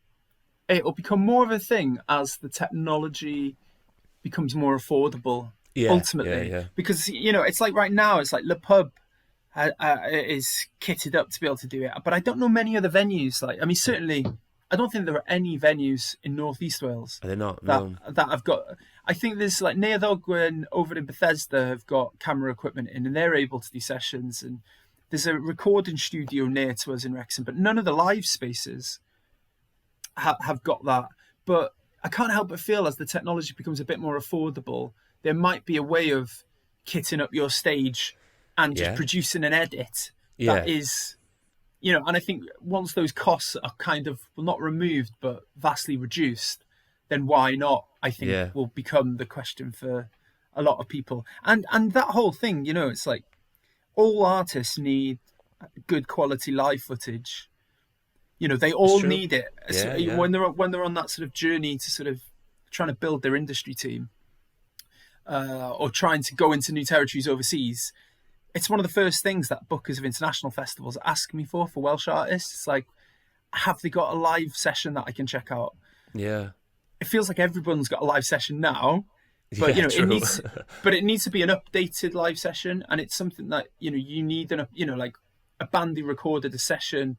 it will become more of a thing as the technology becomes more affordable. Ultimately, because it's like right now, it's like Le Pub is kitted up to be able to do it, but I don't know many other venues. Like, I mean, certainly, I don't think there are any venues in North East Wales. Are they not? That I've got. I think there's like Neathogwen over in Bethesda have got camera equipment in, and they're able to do sessions. And there's a recording studio near to us in Wrexham, but none of the live spaces have got that. But I can't help but feel, as the technology becomes a bit more affordable, there might be a way of kitting up your stage and just producing an edit that is, and I think once those costs are kind of, well, not removed, but vastly reduced, then why not, I think, will become the question for a lot of people. And that whole thing, it's like all artists need good quality live footage. They all need it. When they're on that sort of journey to sort of trying to build their industry team, or trying to go into new territories overseas. It's one of the first things that bookers of international festivals ask me for Welsh artists. It's like, have they got a live session that I can check out? Yeah. It feels like everyone's got a live session now, but it needs to be an updated live session, and it's something that you need like a band who recorded a session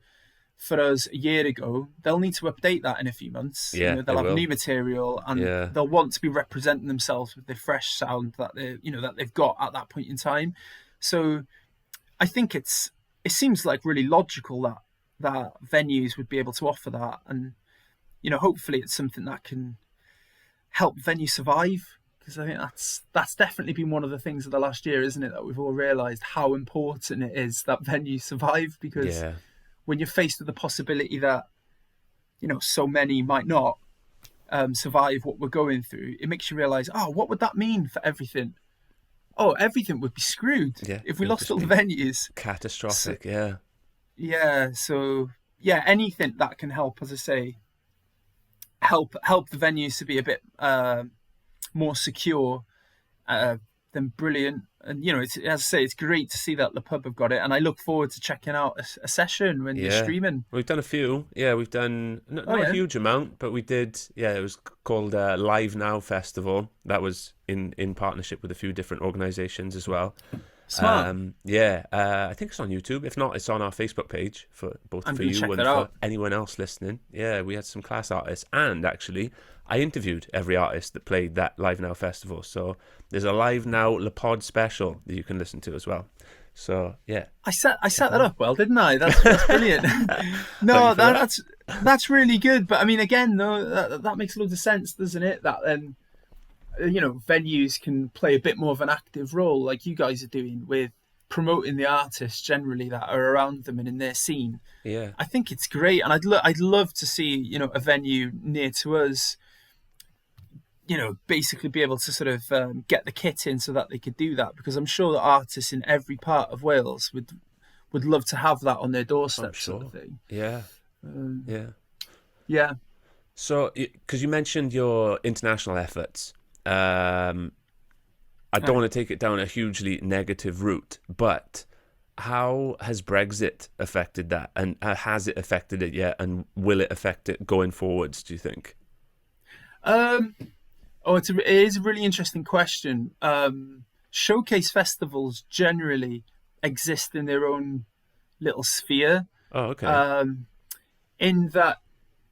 for us a year ago. They'll need to update that in a few months. They'll have new material, and they'll want to be representing themselves with the fresh sound that that they've got at that point in time. So I think it seems like really logical that venues would be able to offer that, and hopefully it's something that can help venues survive, because I think that's definitely been one of the things of the last year, isn't it, that we've all realised how important it is that venues survive, because when you're faced with the possibility that so many might not, survive what we're going through, it makes you realise, oh, what would that mean for everything? Oh, everything would be screwed if we lost all the venues. Catastrophic, So anything that can help, as I say, help the venues to be a bit more secure, then brilliant. And it's, as I say, it's great to see that Le Pub have got it, and I look forward to checking out a session when you're streaming. We've done a few. We've done not a huge amount, but we did. It was called Live Now Festival. That was in partnership with a few different organisations as well. Smart. I think it's on YouTube. If not, it's on our Facebook page for both for you and for anyone else listening. We had some class artists, and actually I interviewed every artist that played that Live Now Festival. So there's a Live Now Le Pod special that you can listen to as well. So I set that up well, didn't I? That's brilliant. No, that's really good. But I mean, again, though, that makes loads of sense, doesn't it? That then venues can play a bit more of an active role, like you guys are doing, with promoting the artists generally that are around them and in their scene. I think it's great, and I'd love to see a venue near to us basically be able to sort of get the kit in so that they could do that, because I'm sure that artists in every part of Wales would love to have that on their doorstep, sort of thing. So, because you mentioned your international efforts, I don't want to take it down a hugely negative route, but how has Brexit affected that? And has it affected it yet? And will it affect it going forwards, do you think? It is a really interesting question. Showcase festivals generally exist in their own little sphere. Oh, okay. In that,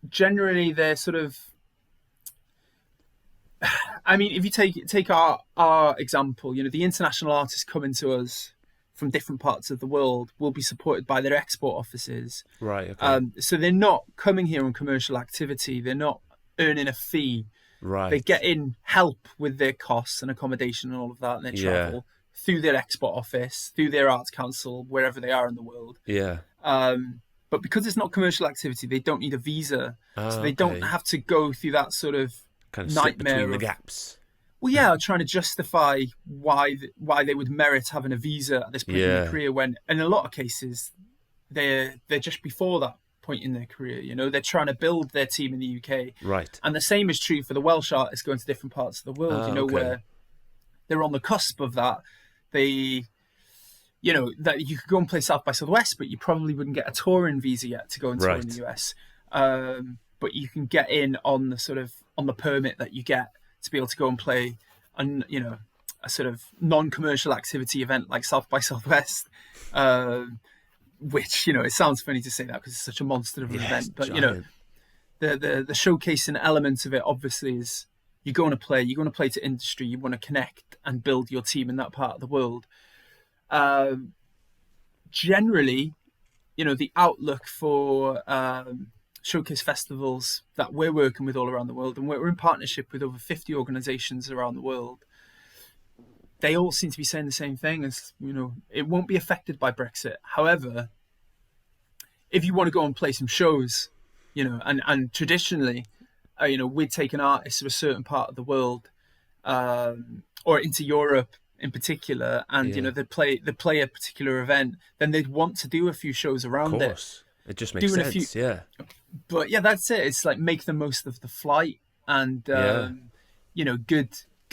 generally, they're sort of... I mean, if you take our example, the international artists coming to us from different parts of the world will be supported by their export offices. Right, okay. So they're not coming here on commercial activity. They're not earning a fee. Right. They're getting help with their costs and accommodation and all of that, and their travel through their export office, through their arts council, wherever they are in the world. But because it's not commercial activity, they don't need a visa. So they don't have to go through that sort of kind of nightmare between the gaps. Well, trying to justify why they would merit having a visa at this point in their career, when in a lot of cases they're just before that point in their career. They're trying to build their team in the UK, right? And the same is true for the Welsh artists going to different parts of the world. Where they're on the cusp of that. They, that you could go and play South by Southwest, but you probably wouldn't get a touring visa yet to go and tour in the US. But you can get in on the permit that you get to be able to go and play a sort of non-commercial activity event like South by Southwest, which it sounds funny to say that because it's such a monster of an event, but giant. The showcasing element of it obviously is you're going to play to industry, you want to connect and build your team in that part of the world. Generally, the outlook for showcase festivals that we're working with all around the world, and we're in partnership with over 50 organizations around the world, they all seem to be saying the same thing, as it won't be affected by Brexit. However, if you want to go and play some shows, and traditionally we'd take an artist to a certain part of the world, or into Europe in particular, and they play a particular event, then they'd want to do a few shows around it. It just makes sense, But that's it. It's like make the most of the flight, and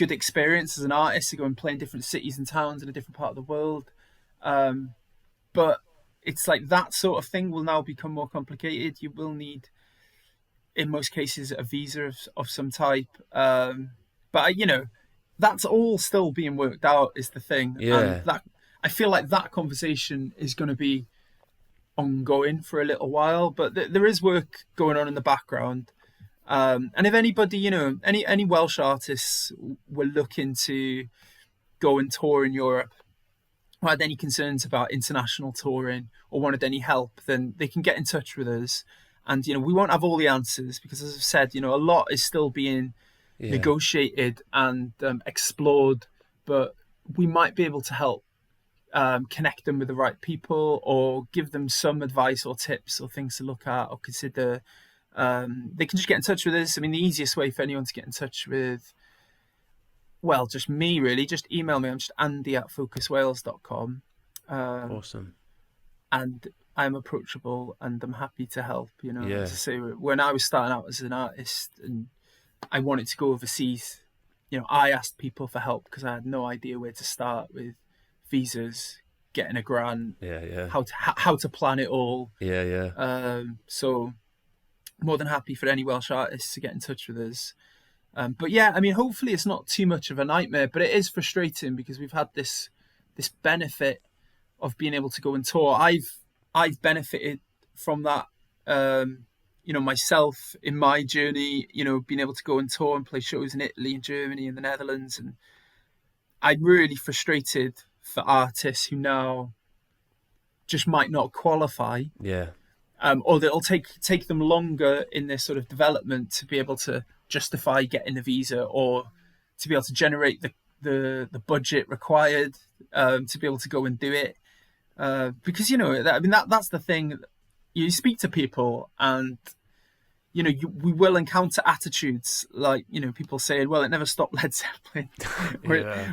good experience as an artist to go and play in different cities and towns in a different part of the world. But it's like that sort of thing will now become more complicated. You will need, in most cases, a visa of some type. But that's all still being worked out, is the thing. And that, I feel like that conversation is going to be ongoing for a little while, but there is work going on in the background. And if anybody, any Welsh artists were looking to go and tour in Europe, or had any concerns about international touring, or wanted any help, then they can get in touch with us. And, we won't have all the answers because, as I've said, a lot is still being negotiated and explored, but we might be able to help connect them with the right people, or give them some advice or tips or things to look at or consider, They can just get in touch with us. I mean, the easiest way for anyone to get in touch with, well, just me really, just email me. I'm just andy@focuswales.com. Awesome. And I'm approachable and I'm happy to help. Yeah. As I say, when I was starting out as an artist and I wanted to go overseas, I asked people for help because I had no idea where to start with visas, getting a grant, how to plan it all. So more than happy for any Welsh artists to get in touch with us. But yeah, I mean, hopefully it's not too much of a nightmare, but it is frustrating because we've had this benefit of being able to go and tour. I've benefited from that, myself in my journey, being able to go and tour and play shows in Italy and Germany and the Netherlands. And I'm really frustrated for artists who now just might not qualify. Yeah. Or that it'll take them longer in their sort of development to be able to justify getting the visa or to be able to generate the budget required to be able to go and do it. Because that's the thing. You speak to people, and we will encounter attitudes like people saying, "Well, it never stopped Led Zeppelin,"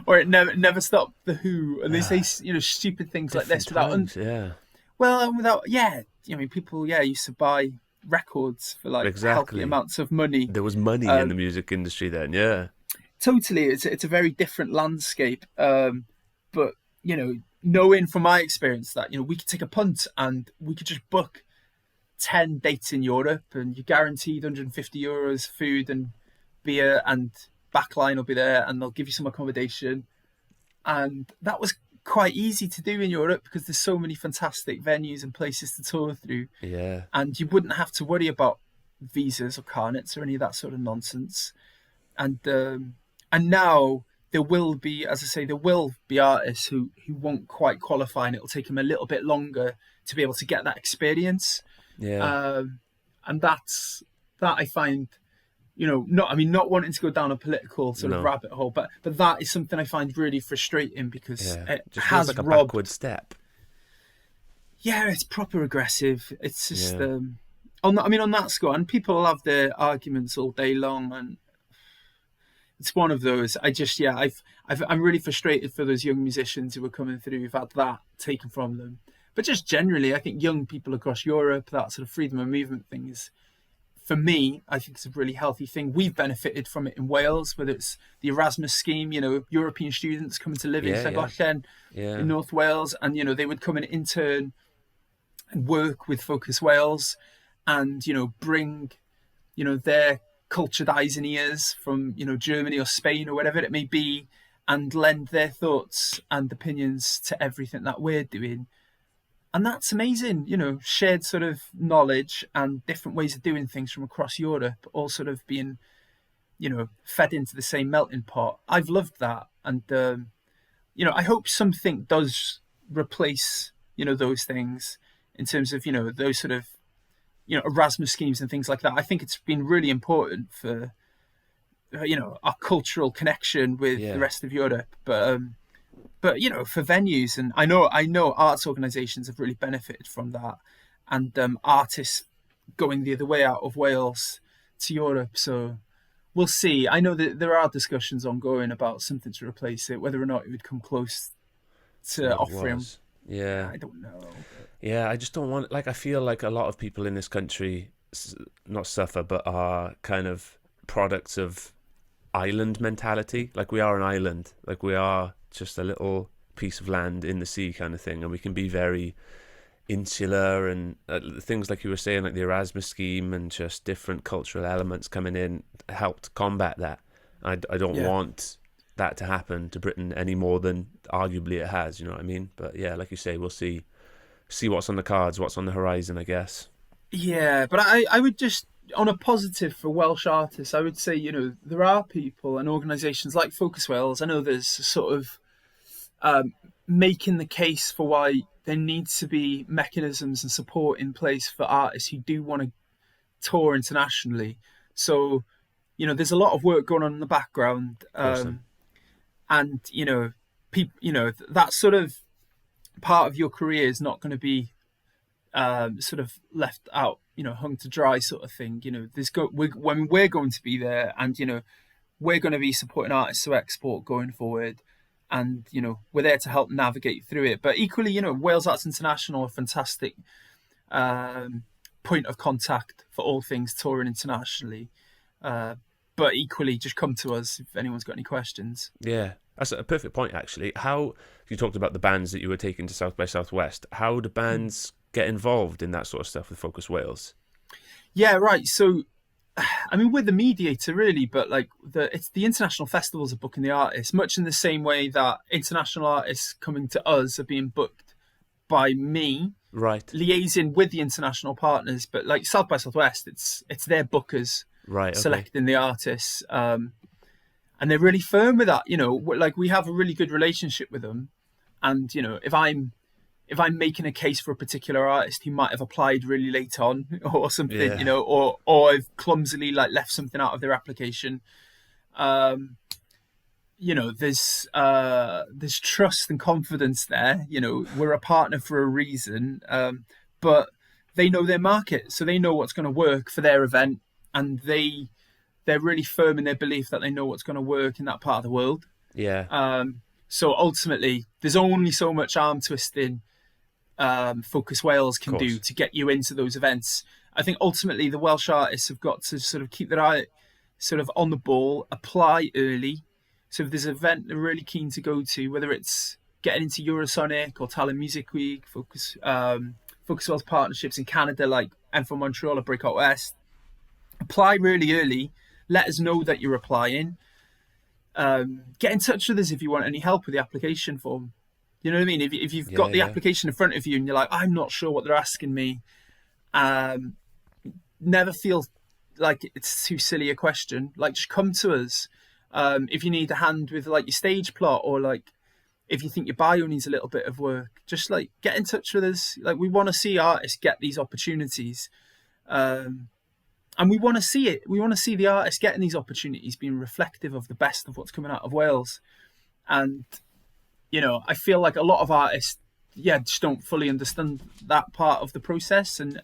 or it never stopped the Who, and they say stupid things like this without people used to buy records for healthy amounts of money. There was money in the music industry then, yeah. Totally, it's a very different landscape. But knowing from my experience that we could take a punt and we could just book 10 dates in Europe, and you're guaranteed €150 food and beer, and backline will be there, and they'll give you some accommodation, and that was quite easy to do in Europe because there's so many fantastic venues and places to tour through. Yeah. And you wouldn't have to worry about visas or carnets or any of that sort of nonsense. And now there will be, as I say, artists who won't quite qualify, and it'll take them a little bit longer to be able to get that experience. Yeah. And that I find, not wanting to go down a political sort of rabbit hole, but that is something I find really frustrating because it just has feels like robbed. A backward step. Yeah, it's proper aggressive. It's just on that score, and people will have their arguments all day long, and it's one of those. I'm really frustrated for those young musicians who are coming through who've had that taken from them. But just generally, I think young people across Europe, that sort of freedom of movement thing is, for me, I think it's a really healthy thing. We've benefited from it in Wales, whether it's the Erasmus scheme, European students coming to live in Llangollen in North Wales, and, they would come and intern and work with Focus Wales and, bring, their cultured eyes and ears from, Germany or Spain or whatever it may be, and lend their thoughts and opinions to everything that we're doing. And that's amazing, shared sort of knowledge and different ways of doing things from across Europe, all sort of being, fed into the same melting pot. I've loved that. And, I hope something does replace, those things in terms of, those sort of, Erasmus schemes and things like that. I think it's been really important for, our cultural connection with the rest of Europe. But for venues, and I know arts organisations have really benefited from that, and artists going the other way out of Wales to Europe. So we'll see. I know that there are discussions ongoing about something to replace it, whether or not it would come close to offering. Yeah, I don't know. Yeah, I just don't want. I feel like a lot of people in this country not suffer, but are kind of products of island mentality. Like we are an island. Like we are just a little piece of land in the sea kind of thing, and we can be very insular, and things like you were saying, like the Erasmus scheme and just different cultural elements coming in helped combat that. I don't want that to happen to Britain any more than arguably it has, you know what I mean? But yeah, like you say, we'll see what's on the cards, what's on the horizon, I guess. Yeah, but I would just, on a positive for Welsh artists, I would say, there are people and organisations like Focus Wales. I know there's sort of making the case for why there needs to be mechanisms and support in place for artists who do want to tour internationally. So, there's a lot of work going on in the background, Awesome. And that sort of part of your career is not going to be sort of left out hung to dry sort of thing. When we're going to be there, and we're going to be supporting artists to export going forward, and we're there to help navigate through it. But equally, Wales Arts International are a fantastic point of contact for all things touring internationally. But equally, just come to us if anyone's got any questions. Yeah, that's a perfect point, actually. How you talked about the bands that you were taking to South by Southwest. How do bands get involved in that sort of stuff with Focus Wales? Yeah, right. So, I mean, we're the mediator, really, but it's the international festivals are booking the artists, much in the same way that international artists coming to us are being booked by me, right? Liaising with the international partners, but like South by Southwest, it's their bookers. Right, okay. Selecting the artists, and they're really firm with that. We have a really good relationship with them, and if I'm making a case for a particular artist who might have applied really late on or something, or I've clumsily left something out of their application, there's trust and confidence there. We're a partner for a reason, but they know their market, so they know what's going to work for their event. And they're really firm in their belief that they know what's going to work in that part of the world. Yeah. So ultimately, there's only so much arm twisting Focus Wales can do to get you into those events. I think ultimately the Welsh artists have got to sort of keep their eye sort of on the ball, apply early. So if there's an event they're really keen to go to, whether it's getting into Eurosonic or Talent Music Week, Focus Wales partnerships in Canada like Enfo Montreal or Breakout West, apply really early. Let us know that you're applying. Get in touch with us if you want any help with the application form. You know what I mean? If you've got the application in front of you and you're like, I'm not sure what they're asking me, never feel like it's too silly a question. Just come to us. If you need a hand with your stage plot, or if you think your bio needs a little bit of work, just get in touch with us. We want to see artists get these opportunities. And we want to see it. We want to see the artists getting these opportunities being reflective of the best of what's coming out of Wales. And, I feel like a lot of artists, just don't fully understand that part of the process. And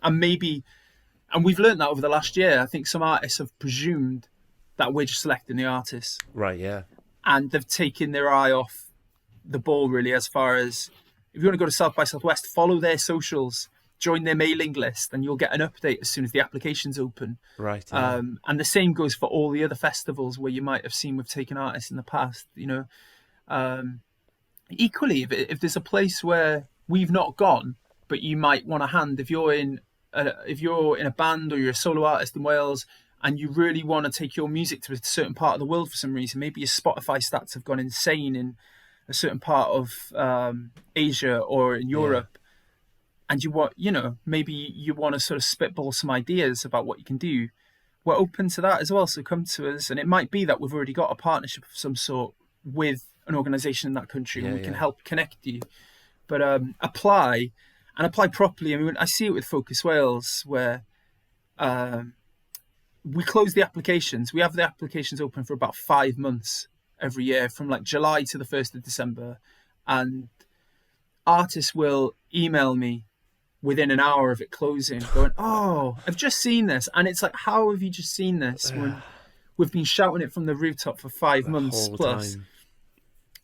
we've learned that over the last year. I think some artists have presumed that we're just selecting the artists. Right, yeah. And they've taken their eye off the ball, really, as far as, if you want to go to South by Southwest, follow their socials. Join their mailing list, and you'll get an update as soon as the application's open. Right. Yeah. And the same goes for all the other festivals where you might have seen we've taken artists in the past. Equally, if there's a place where we've not gone, but you might want a hand, if you're in a band or you're a solo artist in Wales, and you really want to take your music to a certain part of the world for some reason, maybe your Spotify stats have gone insane in a certain part of Asia or in Europe. And you want, maybe you want to sort of spitball some ideas about what you can do. We're open to that as well. So come to us. And it might be that we've already got a partnership of some sort with an organisation in that country, and we can help connect you. But apply properly. I mean, I see it with Focus Wales, where we close the applications. We have the applications open for about 5 months every year, from July to the 1st of December. And artists will email me within an hour of it closing, going, "Oh, I've just seen this." And it's like, how have you just seen this when we've been shouting it from the rooftop for 5 months plus? Time.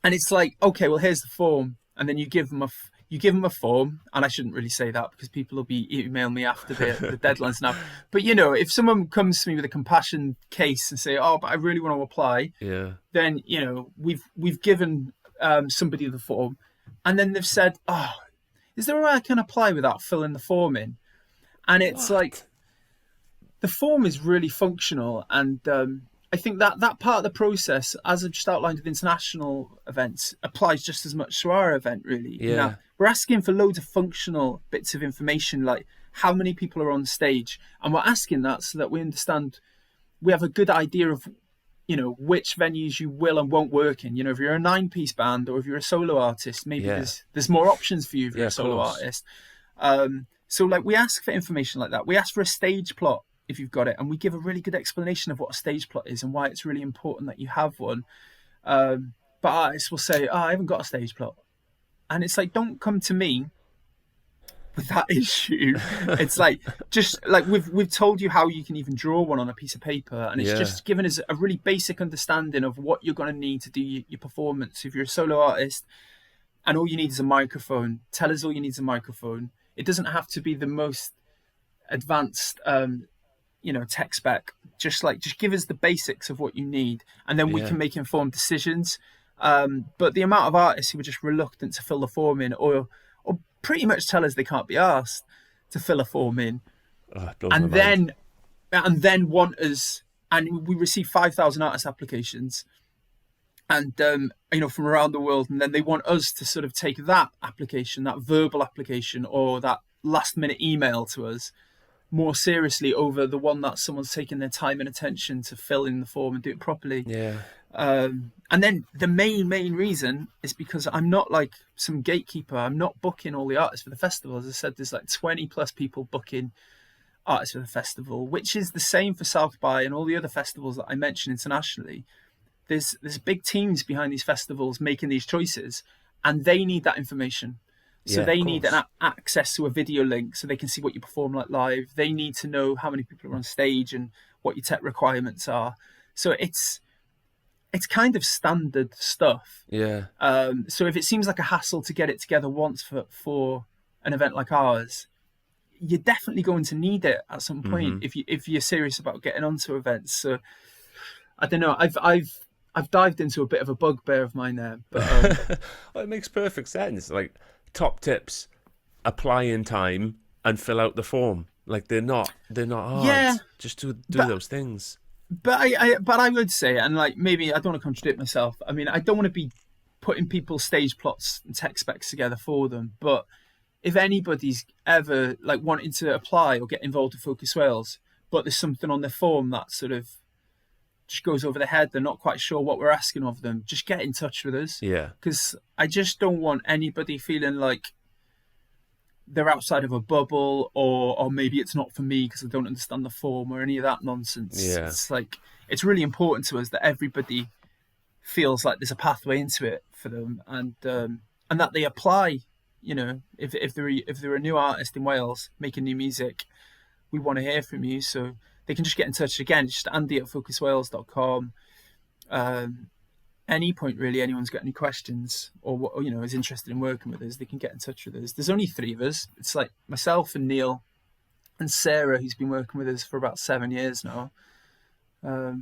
And it's like, okay, well, here's the form. And then you give them a form. And I shouldn't really say that because people will be emailing me after the deadlines now. But, if someone comes to me with a compassion case and say, "Oh, but I really want to apply," then, we've given somebody the form. And then they've said, "Oh, is there a way I can apply without filling the form in?" And it's the form is really functional. And I think that part of the process, as I've just outlined with international events, applies just as much to our event, really. Yeah. We're asking for loads of functional bits of information, like how many people are on stage. And we're asking that so that we understand, we have a good idea of which venues you will and won't work in. If you're a 9-piece band or if you're a solo artist, maybe there's more options for you if you're a solo artist. So we ask for information like that. We ask for a stage plot if you've got it, and we give a really good explanation of what a stage plot is and why it's really important that you have one. But artists will say, "Oh, I haven't got a stage plot." And it's like, don't come to me with that issue. It's like, just like we've told you how you can even draw one on a piece of paper, and it's just given us a really basic understanding of what you're going to need to do your performance. If you're a solo artist and all you need is a microphone, tell us all you need is a microphone. It doesn't have to be the most advanced tech spec. Just give us the basics of what you need, and then we can make informed decisions. But the amount of artists who were just reluctant to fill the form in, or pretty much tell us they can't be asked to fill a form in, and then want us, and we receive 5,000 artist applications, and from around the world, and then they want us to sort of take that application, that verbal application, or that last minute email to us more seriously over the one that someone's taken their time and attention to fill in the form and do it properly. And then the main reason is because I'm not like some gatekeeper. I'm not booking all the artists for the festival. As I said, there's like 20 plus people booking artists for the festival, which is the same for South by and all the other festivals that I mentioned internationally. There's big teams behind these festivals making these choices, and they need that information. So they need access to a video link so they can see what you perform like live. They need to know how many people are on stage and what your tech requirements are. So it's kind of standard stuff. So if it seems like a hassle to get it together once for an event like ours, you're definitely going to need it at some point if you're serious about getting onto events. So I don't know. I've dived into a bit of a bugbear of mine there, but well, it makes perfect sense. Like, top tips: apply in time and fill out the form. Like, they're not hard. Just to do those things. But I would say, and like, maybe I don't want to contradict myself. I mean, I don't want to be putting people's stage plots and tech specs together for them. But if anybody's ever like wanting to apply or get involved with Focus Wales, but there's something on their form that sort of just goes over their head, they're not quite sure what we're asking of them, just get in touch with us. Because I just don't want anybody feeling like they're outside of a bubble, or maybe it's not for me because I don't understand the form or any of that nonsense. It's like, it's really important to us that everybody feels like there's a pathway into it for them, and that they apply. If they're a new artist in Wales making new music, we want to hear from you. So they can just get in touch. Again, just andy@focuswales.com. Any point really, anyone's got any questions or is interested in working with us, they can get in touch with us. There's only 3 of us. It's like myself and Neil and Sarah, who's been working with us for about 7 years now. I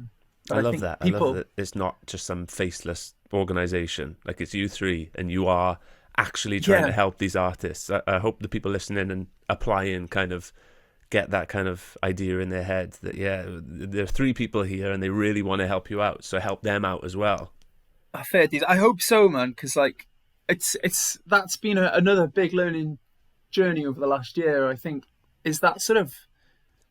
love that. I love that it's not just some faceless organisation. Like, it's you 3, and you are actually trying to help these artists. I hope the people listening and applying kind of get that kind of idea in their head that there are 3 people here and they really want to help you out, so help them out as well. Fair dues. I hope so, man, because like that's been another big learning journey over the last year, I think, is that sort of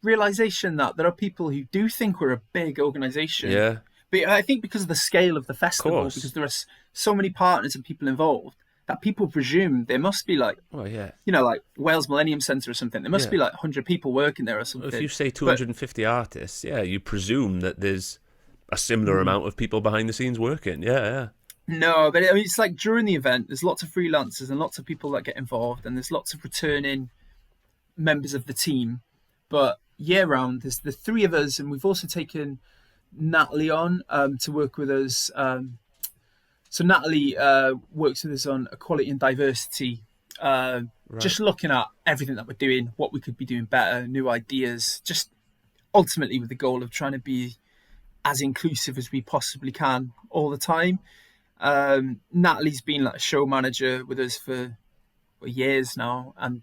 realization that there are people who do think we're a big organisation. But I think because of the scale of the festival, because there are so many partners and people involved, that people presume there must be like, like Wales Millennium Centre or something. There must be like 100 people working there or something. If you say 250 artists, you presume that there's a similar amount of people behind the scenes working. No, but I mean, it's like during the event, there's lots of freelancers and lots of people that get involved, and there's lots of returning members of the team. But year round, there's the 3 of us, and we've also taken Natalie on to work with us. So Natalie works with us on equality and diversity, just looking at everything that we're doing, what we could be doing better, new ideas, just ultimately with the goal of trying to be as inclusive as we possibly can all the time. Natalie's been like a show manager with us for years now, and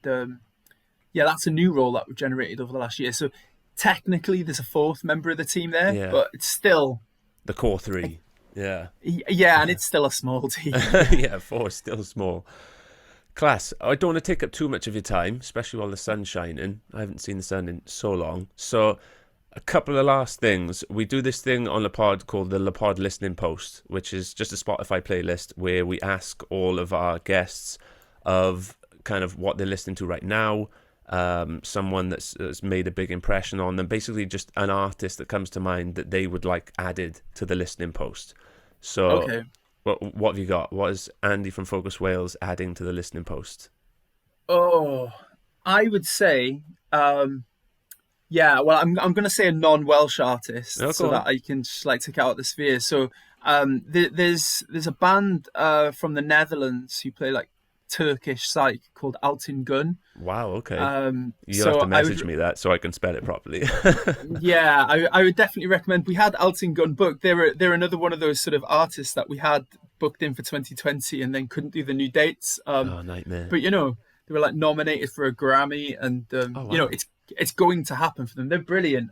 that's a new role that we've generated over the last year. So technically there's a 4th member of the team there, but it's still the core 3. And it's still a small team. 4 is still small. Class. I don't want to take up too much of your time, especially while the sun's shining. I haven't seen the sun in so long. So a couple of last things. We do this thing on the pod called the Pod Listening Post, which is just a Spotify playlist where we ask all of our guests of kind of what they're listening to right now, someone that's made a big impression on them, basically just an artist that comes to mind that they would like added to the listening post. So what have you got? What is Andy from Focus Wales adding to the listening post? Oh, I would say, yeah. Well, I'm going to say a non-Welsh artist, Oh, so go on. that I can just like take out the sphere. So, there's a band from the Netherlands who play like Turkish psych called Altin Gun. Wow, okay. You'll have to So I would, message me that so I can spell it properly. yeah, I would definitely recommend. We had Altin Gun booked. They're another one of those sort of artists that we had booked in for 2020 and then couldn't do the new dates. Oh, nightmare. But they were like nominated for a Grammy, and Oh, wow. it's going to happen for them. They're brilliant.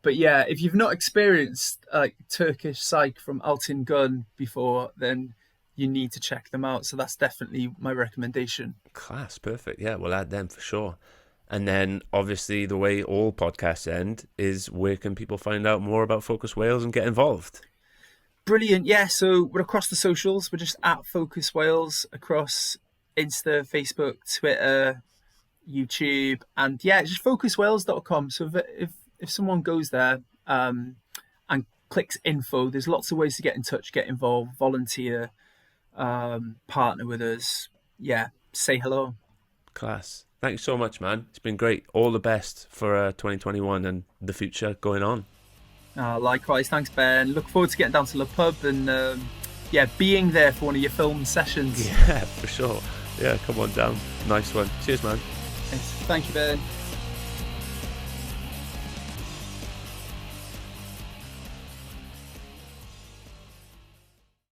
But yeah, if you've not experienced like Turkish psych from Altin Gun before, then you need to check them out. So that's definitely my recommendation. Class, perfect. Yeah, we'll add them for sure. And then obviously the way all podcasts end is where can people find out more about Focus Wales and get involved? Brilliant. Yeah, so we're across the socials. We're just at Focus Wales across Insta, Facebook, Twitter, YouTube, and yeah, just focuswales.com. So if someone goes there and clicks info, there's lots of ways to get in touch, get involved, volunteer, partner with us. Yeah, say hello. Class. Thanks so much, man. It's been great. All the best for 2021 and the future going on. Likewise, thanks, Ben. Look forward to getting down to the pub and yeah, being there for one of your film sessions. Yeah, for sure. Yeah, come on down. Nice one. Cheers, man. Thanks. Thank you, Ben.